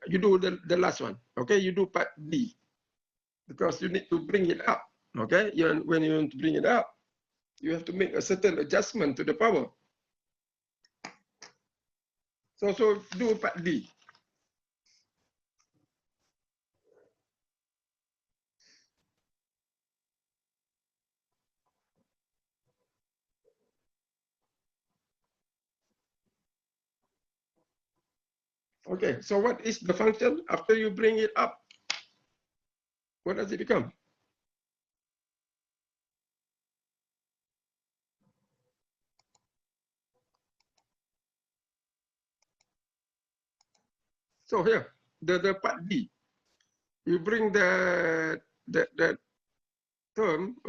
You do the last one. Okay. You do part D, because you need to bring it up. Okay. When you want to bring it up, you have to make a certain adjustment to the power. So do part D. Okay, so what is the function after you bring it up? What does it become? So here, the part D, you bring that term,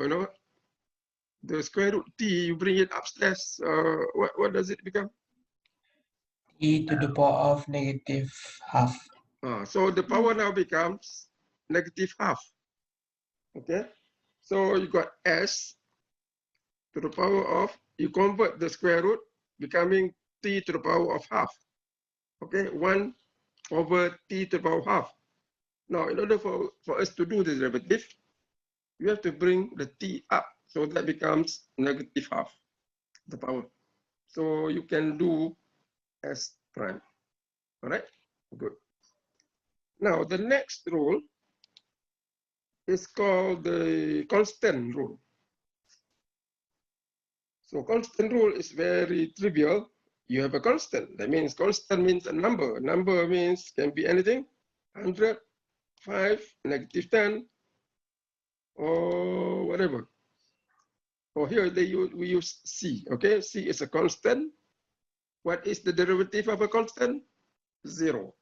the square root t, you bring it upstairs. What does it become? e to the power of -half. So the power now becomes -half. Okay, so you got s to the power of, you convert the square root, becoming t to the power of half. Okay, 1 over t to the power of half. Now, in order for us to do the derivative, you have to bring the t up, so that becomes -half the power. So you can do s prime. All right, good. Now, the next rule is called the constant rule. So constant rule is very trivial. You have a constant. That means constant means a number. A number means can be anything, 100, 5, -10, or whatever. Or here we use c. Okay, c is a constant. What is the derivative of a constant? 0.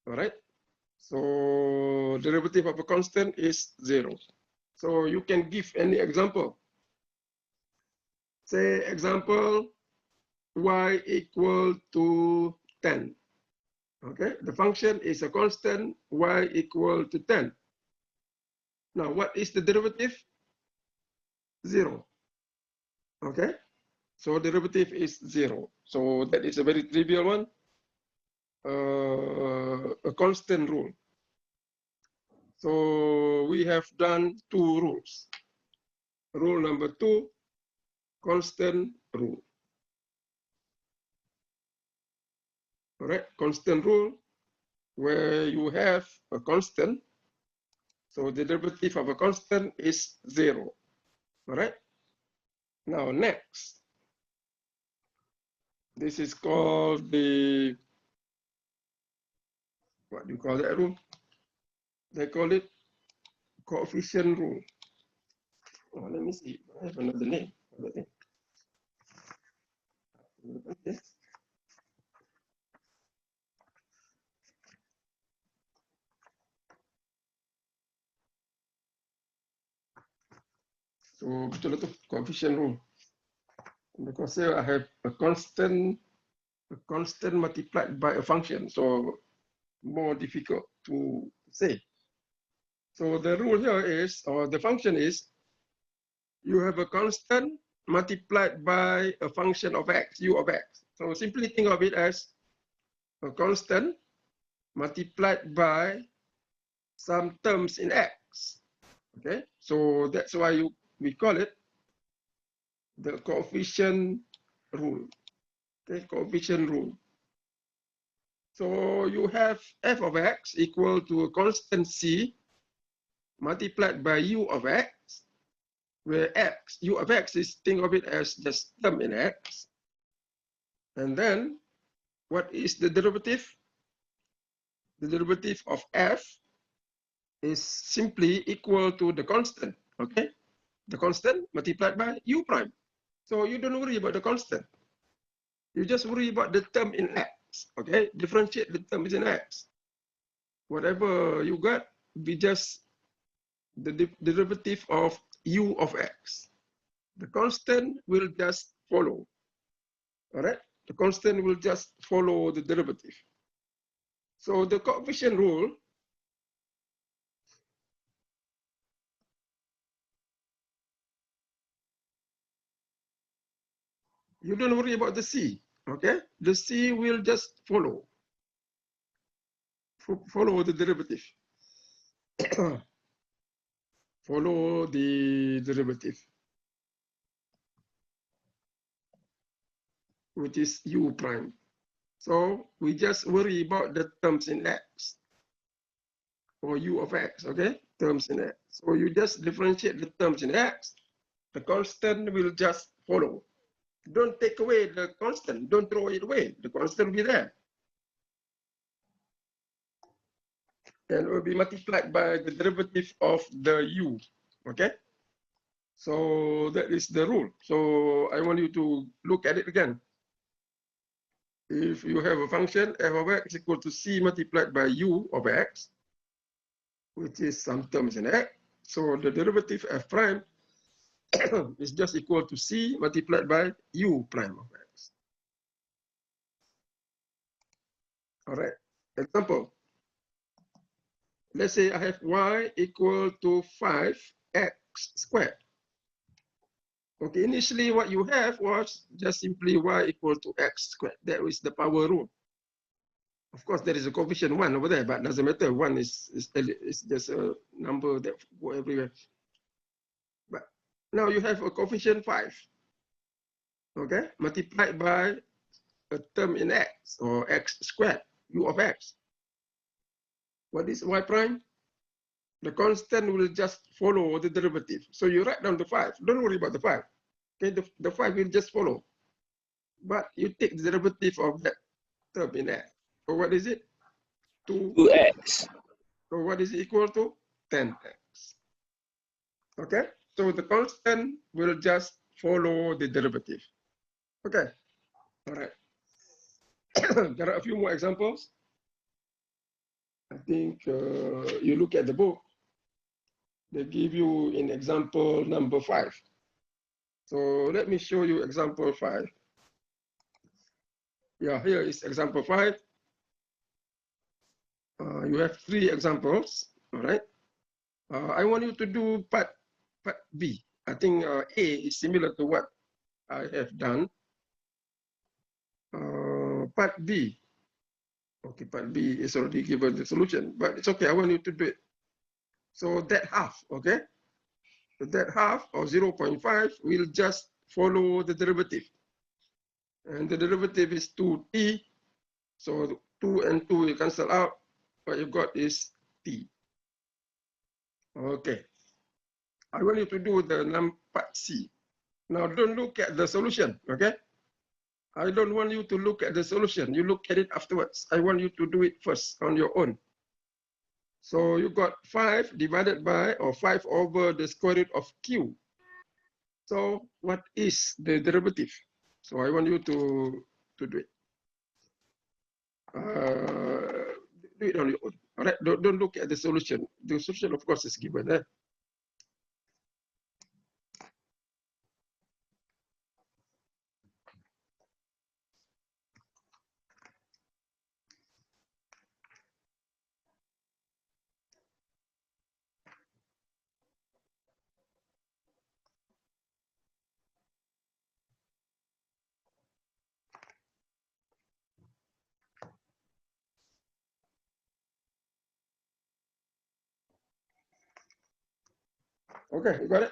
All right. So derivative of a constant is 0. So you can give any example. Say example, y equal to 10. Okay, the function is a constant, y equal to 10. Now, what is the derivative? 0. Okay, so derivative is 0. So that is a very trivial one. a constant rule. So we have done two rules. Rule number 2, constant rule. All right, constant rule, where you have a constant. So the derivative of a constant is 0. All right. Now next, this is called the, what do you call that rule? They call it coefficient rule. Oh, let me see. I have another name. Okay. So betul itu coefficient rule. Because here I have a constant multiplied by a function, so more difficult to say. So the rule here is, or the function is, you have a constant multiplied by a function of x, u of x. So simply think of it as a constant multiplied by some terms in x. Okay, so that's why we call it the coefficient rule. Okay, coefficient rule. So you have f of x equal to a constant c multiplied by u of x, where u of x is, think of it as just term in x. And then what is the derivative? The derivative of f is simply equal to the constant, okay? The constant multiplied by u prime. So you don't worry about the constant. You just worry about the term in x, okay? Differentiate the term in x. Whatever you got, be just the derivative of u of x. The constant will just follow, all right? The constant will just follow the derivative. So the coefficient rule you don't worry about the c, okay? The c will just follow the derivative. Follow the derivative, which is u prime. So we just worry about the terms in x, or u of x, okay? Terms in x. So you just differentiate the terms in x, the constant will just follow. Don't take away the constant, don't throw it away. The constant will be there. And it will be multiplied by the derivative of the u, okay? So that is the rule. So I want you to look at it again. If you have a function f of x equal to c multiplied by u of x, which is some terms in x, so the derivative f prime is just equal to c multiplied by u prime of x. All right, example. Let's say I have y equal to 5x squared. Okay, initially what you have was just simply y equal to x squared. That is the power rule. Of course, there is a coefficient 1 over there, but doesn't matter. 1 is just a number that go everywhere. But now you have a coefficient 5, okay, multiplied by a term in x, or x squared, u of x. What is y prime? The constant will just follow the derivative. So you write down the 5. Don't worry about the 5. Okay, the 5 will just follow. But you take the derivative of that term in x. So what is it? 2x. So what is it equal to? 10x. Okay, so the constant will just follow the derivative. Okay, all right. There are a few more examples. I think you look at the book, they give you in example number 5. So let me show you example 5. Yeah, here is example 5. You have 3 examples, all right? I want you to do part B. I think A is similar to what I have done. Part B. Okay, part B is already given the solution, but it's okay. I want you to do it. So that half, okay? So that half or 0.5 will just follow the derivative. And the derivative is 2t. So 2 and 2 will cancel out. What you've got is t. Okay. I want you to do the part C. Now don't look at the solution, okay? I don't want you to look at the solution. You look at it afterwards. I want you to do it first on your own. So you got 5 divided by, or 5 over the square root of q. So what is the derivative? So I want you to do it. Do it on your own. All right, don't look at the solution. The solution, of course, is given. Okay, you got it?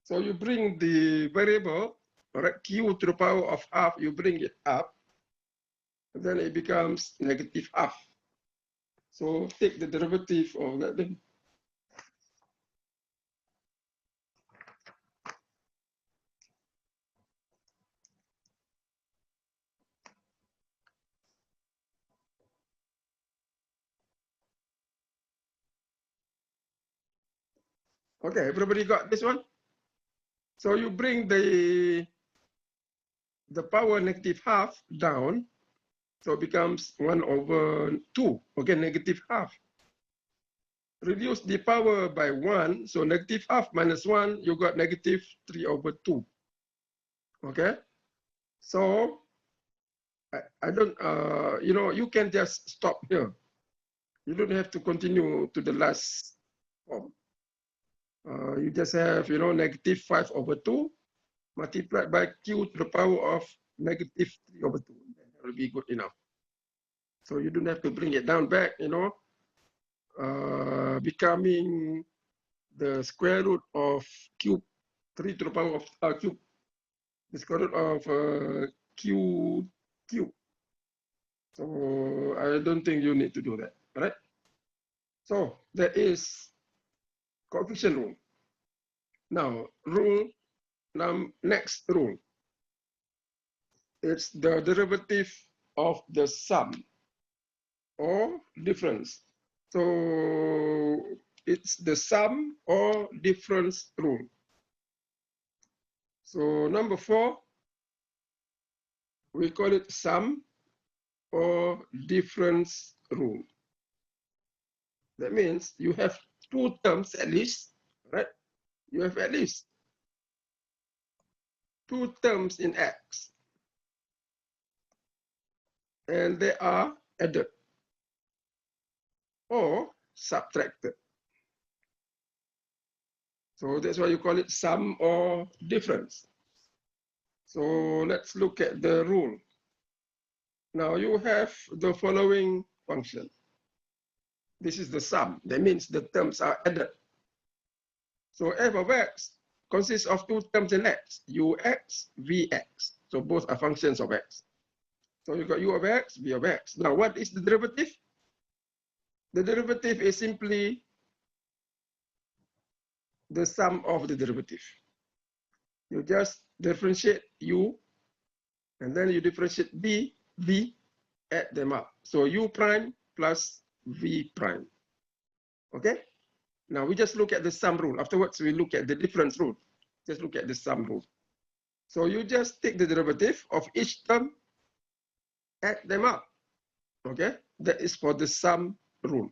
So you bring the variable, all right, q to the power of half, you bring it up, and then it becomes negative half. So take the derivative of that thing. Okay, everybody got this one? So you bring the power negative half down, so it becomes 1 over 2, okay, negative half. Reduce the power by 1, so negative half minus 1, you got negative 3 over 2. Okay, so I don't, you can just stop here. You don't have to continue to the last form. You just have, negative 5 over 2 multiplied by q to the power of negative 3 over 2. That will be good enough. So you don't have to bring it down back, becoming the square root of cube 3 to the power of cube, the square root of q cube. So I don't think you need to do that, right? So that is coefficient rule. Now next rule. It's the derivative of the sum or difference. So it's the sum or difference rule. So number 4, we call it sum or difference rule. That means you have 2 terms at least, right? You have at least 2 terms in X, and they are added or subtracted. So that's why you call it sum or difference. So let's look at the rule. Now you have the following function. This is the sum. That means the terms are added. So f of x consists of 2 terms in x, ux, vx. So both are functions of x. So you got u of x, v of x. Now what is the derivative? The derivative is simply the sum of the derivative. You just differentiate u, and then you differentiate v, add them up. So u prime plus v prime. Okay? Now we just look at the sum rule. Afterwards, we look at the difference rule. Just look at the sum rule. So you just take the derivative of each term, add them up. Okay? That is for the sum rule.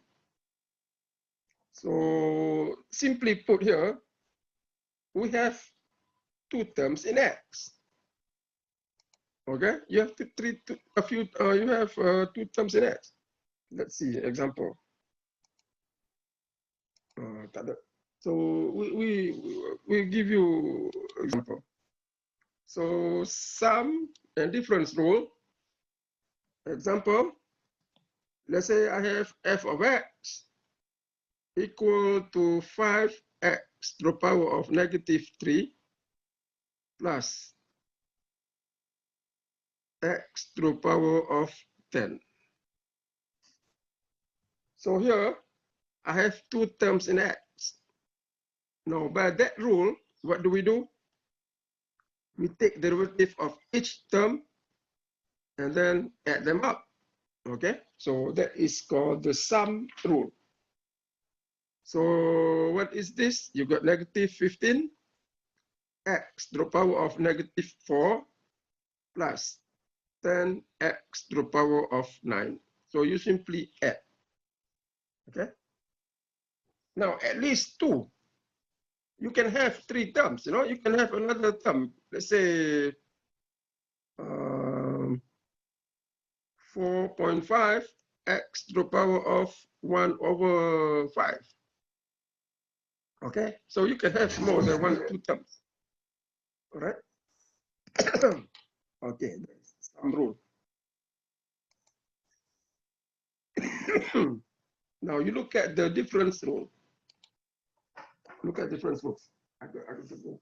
So simply put here, we have 2 terms in x. Okay? You have you have 2 terms in x. Let's see example. So we give you example. So sum and difference rule. Example, let's say I have f of x equal to 5x to the power of -3 plus x to the power of 10. So here I have two terms in x. Now by that rule, what do? We take derivative of each term and then add them up. Okay, so that is called the sum rule. So what is this? You got -15 x to the power of -4 plus 10 x to the power of 9. So you simply add. Okay. Now at least two. You can have three terms. You can have another term. Let's say 4.5 x to the power of 1/5. Okay, so you can have more than two terms. All right. Okay, that's some rule. Now you look at the difference rule. Look at difference rules. I got to go.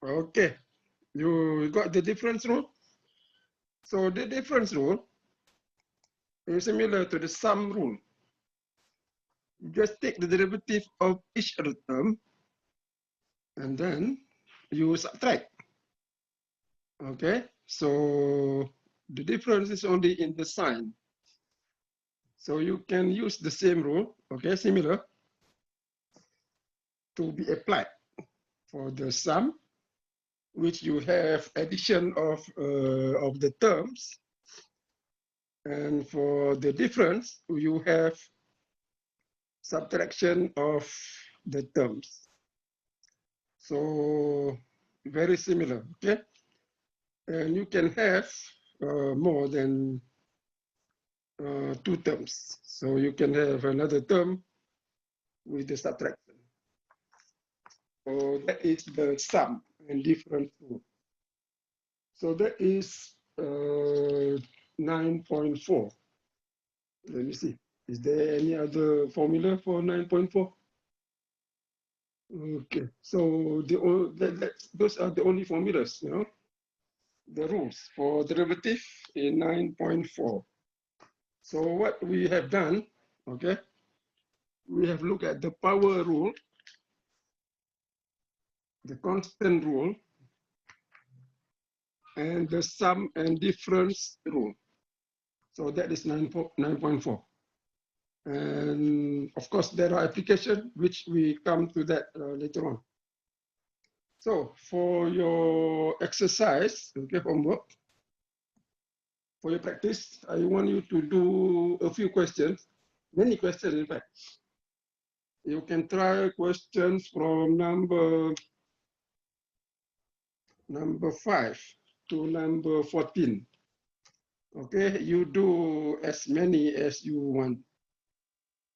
Okay, you got the difference rule. So the difference rule is similar to the sum rule. You just take the derivative of each other term and then you subtract. Okay, so the difference is only in the sign. So you can use the same rule, okay, similar, to be applied for the sum, which you have addition of the terms. And for the difference, you have subtraction of the terms. So very similar, okay? And you can have more than 2 terms. So you can have another term with the subtraction. So that is the sum and difference rule. So that is 9.4. Let me see. Is there any other formula for 9.4? Okay, so those are the only formulas, you know, the rules for derivative in 9.4. So what we have done, okay, we have looked at the power rule, the constant rule, and the sum and difference rule. So that is 9.4. And of course, there are applications which we come to that later on. So for your exercise, okay, homework, for your practice, I want you to do a few questions, many questions in fact. You can try questions from number 5 to number 14. Okay, you do as many as you want,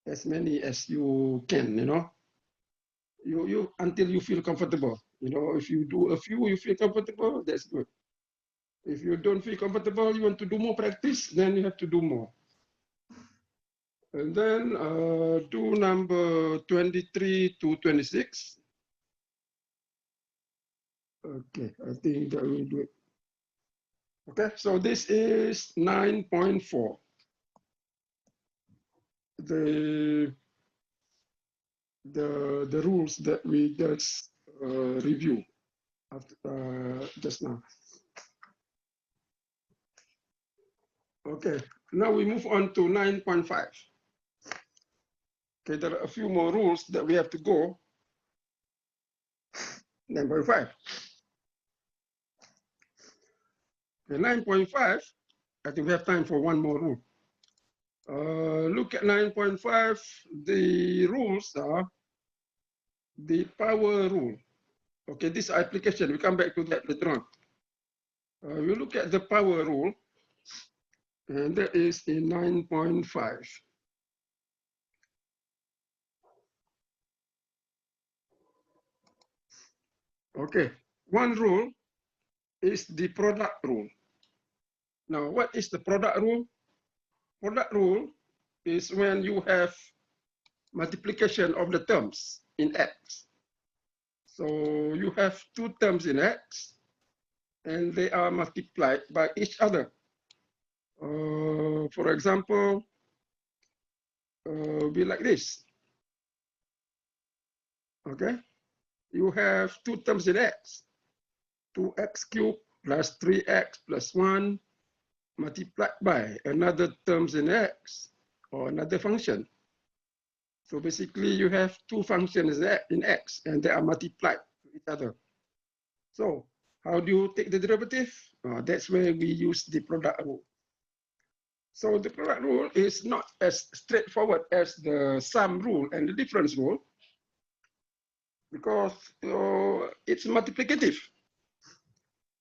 as many as you can, you know. You until you feel comfortable. You know, if you do a few, you feel comfortable, that's good. If you don't feel comfortable, you want to do more practice, then you have to do more. And then do number 23 to 26. Okay, I think that will do it. Okay, so this is 9.4. The rules that we just review after, just now. Okay, now we move on to 9.5. Okay, there are a few more rules that we have to go. 9.5. Okay, 9.5, I think we have time for one more rule. Look at 9.5, the rules are the power rule. Okay, this application, we come back to that later on. We look at the power rule, and that is in 9.5. Okay, one rule is the product rule. Now, what is the product rule? Product rule is when you have multiplication of the terms in X. So you have 2 terms in X, and they are multiplied by each other. For example, be like this. Okay, you have 2 terms in X, 2x cubed plus 3x plus 1 multiplied by another terms in X or another function. So basically you have 2 functions in X and they are multiplied to each other. So how do you take the derivative? That's where we use the product rule. So the product rule is not as straightforward as the sum rule and the difference rule because it's multiplicative.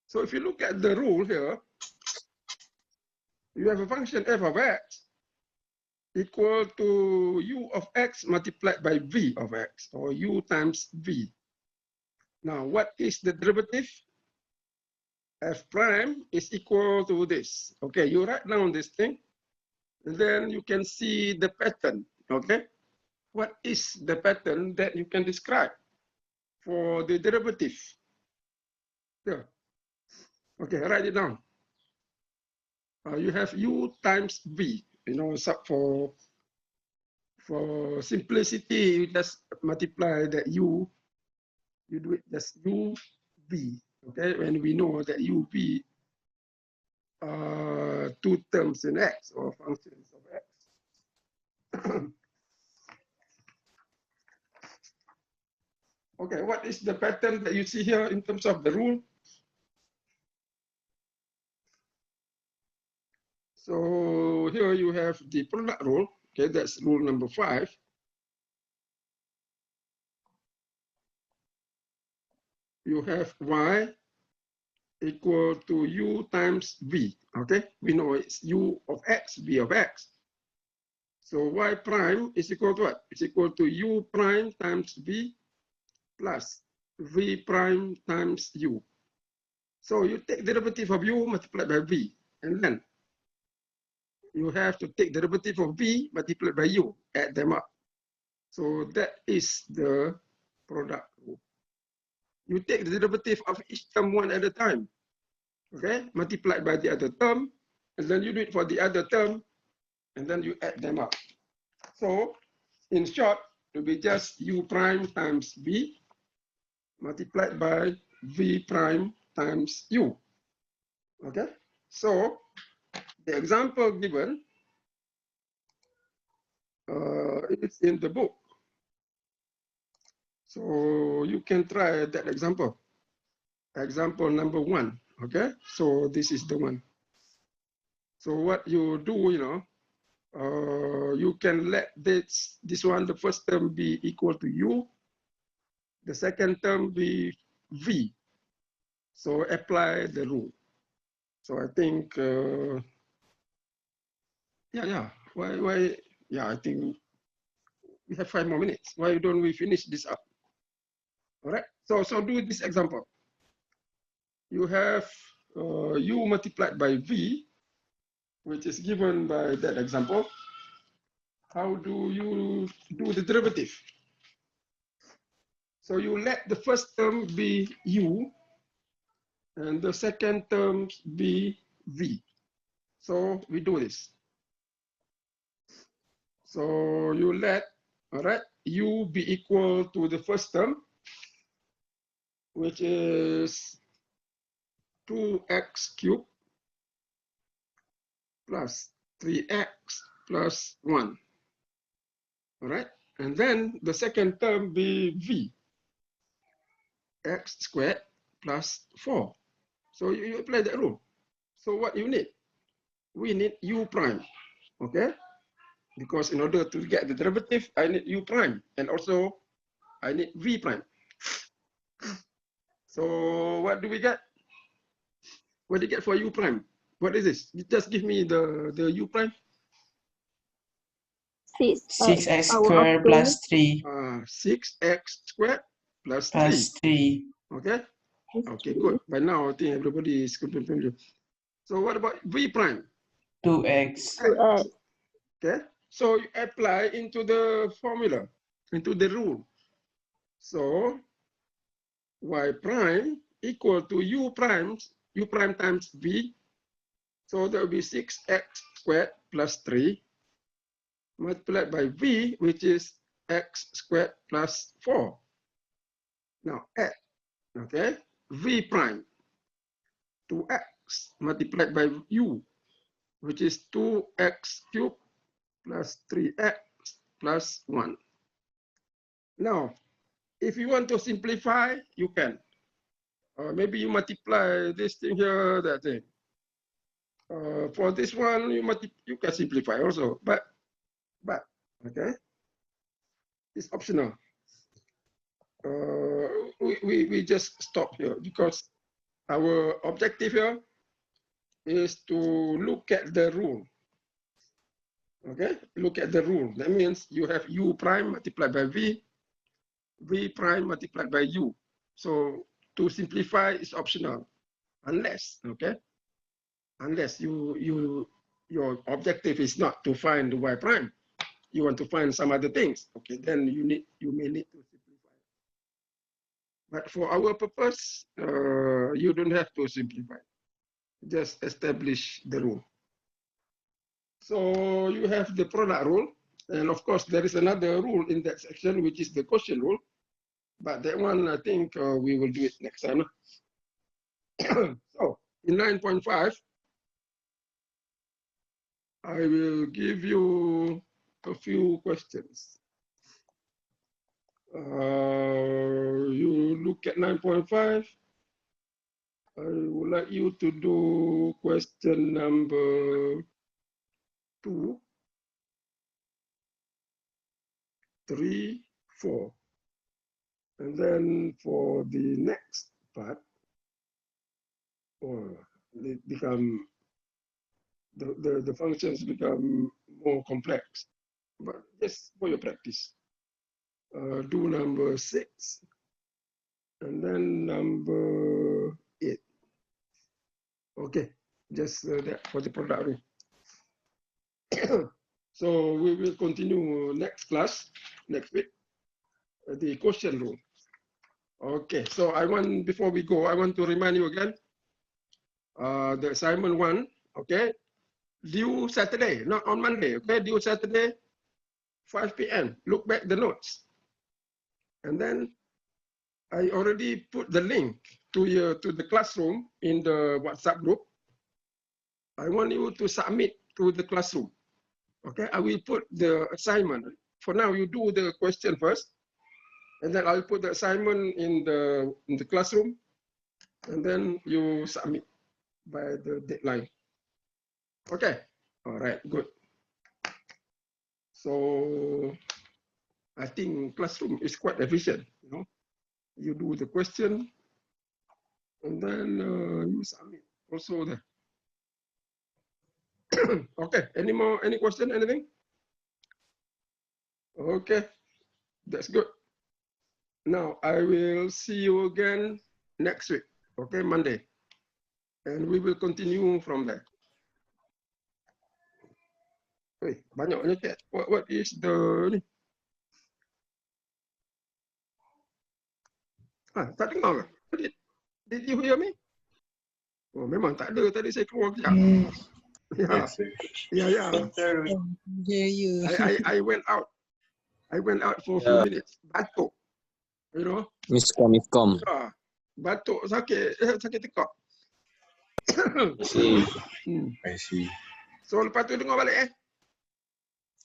So if you look at the rule here, you have a function f of x equal to u of x multiplied by v of x, or u times v. Now, what is the derivative? F prime is equal to this. Okay, you write down this thing, and then you can see the pattern, okay? What is the pattern that you can describe for the derivative? Yeah. Okay, write it down. You have u times v, you know, for simplicity, you just multiply that u, you do it just u v, okay? Okay, when we know that UV are two terms in X or functions of X. Okay, what is the pattern that you see here in terms of the rule? So here you have the product rule. Okay, that's rule number 5. You have Y equal to U times V. Okay, we know it's U of X, V of X. So Y prime is equal to what? It's equal to U prime times V plus V prime times U. So you take derivative of U multiplied by V, and then you have to take derivative of V multiplied by U, add them up. So that is the product rule. You take the derivative of each term one at a time, okay? Multiplied by the other term, and then you do it for the other term, and then you add them up. So in short, it will be just U prime times V multiplied by V prime times U, okay? So the example given is in the book. So you can try that example. Example number 1, okay? So this is the one. So what you do, you can let this one, the first term be equal to U, the second term be V. So apply the rule. So I think, why, I think we have 5 more minutes. Why don't we finish this up? All right, so do this example. You have U multiplied by V, which is given by that example. How do you do the derivative? So you let the first term be U, and the second term be V. So we do this. So you let, all right, U be equal to the first term, which is 2x cubed plus 3x plus 1. All right, and then the second term be V, x squared plus 4. So you apply that rule. So what you need? We need U prime, okay? Because in order to get the derivative, I need U prime, and also I need V prime. So what do we get? What do you get for U prime? What is this? You just give me the U prime. 6x squared plus 3. 6x squared plus 3. Okay? Okay, good. By now, I think everybody is familiar. So what about V prime? 2x. Okay, so you apply into the formula, into the rule. So Y prime equal to U prime times V. So that will be 6x squared plus 3 multiplied by V, which is x squared plus 4. Now add, okay, V prime, 2x multiplied by U, which is 2x cubed plus 3x plus 1. Now, if you want to simplify, you can. Maybe you multiply this thing here, that thing. For this one, you can simplify also, but okay, it's optional. We just stop here because our objective here is to look at the rule. Okay, look at the rule. That means you have U prime multiplied by V, V prime multiplied by U. So to simplify is optional, unless, okay, unless your objective is not to find the Y prime, you want to find some other things. Okay, then you may need to simplify. But for our purpose, you don't have to simplify. Just establish the rule. So you have the product rule, and of course there is another rule in that section, which is the quotient rule. But that one, I think we will do it next time. So in 9.5, I will give you a few questions. You look at 9.5. I would like you to do question number 2, 3, 4. And then for the next part, it become the functions become more complex. But just for your practice, do number 6, and then number 8. Okay, just that for the product rule. So we will continue next class, next week, the question rule. Okay, so before we go, I want to remind you again, the assignment 1, okay, due Saturday, not on Monday, okay, due Saturday, 5 p.m. Look back the notes. And then I already put the link to the classroom in the WhatsApp group. I want you to submit to the classroom. Okay, I will put the assignment. For now, you do the question first, and then I'll put the assignment in the classroom, and then you submit by the deadline. Okay, all right, good. So I think classroom is quite efficient. You do the question, and then you submit also there. Okay, any question, anything? Okay, that's good. Now I will see you again next week, okay, Monday. And we will continue from there. Wait, banyaknya chat. What is the ni? Tak dengar ke? Did you hear me? Oh, memang tak ada. Tadi saya keluar kejap. Yeah. I went out. I went out for a few minutes. Batuk. You know? Miscom. Batuk sakit tekak. I see. So lepas tu dengar balik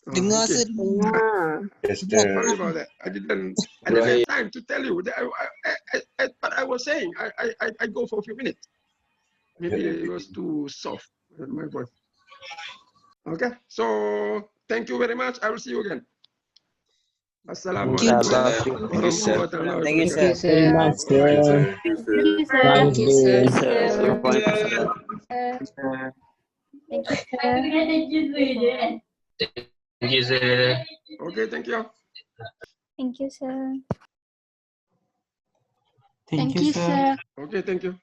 Dengar okay. Yes, Sorry about that. I didn't have time to tell you that but I was saying I go for a few minutes. Maybe it was too soft, my voice. Okay, so thank you very much. I will see you again. Assalamualaikum warahmatullahi wabarakatuh. Thank you, sir. Very much, sir. Thank you, sir. Nice day. Thank you, sir. Okay, thank you. Thank you, sir. Thank you, sir. Okay, thank you.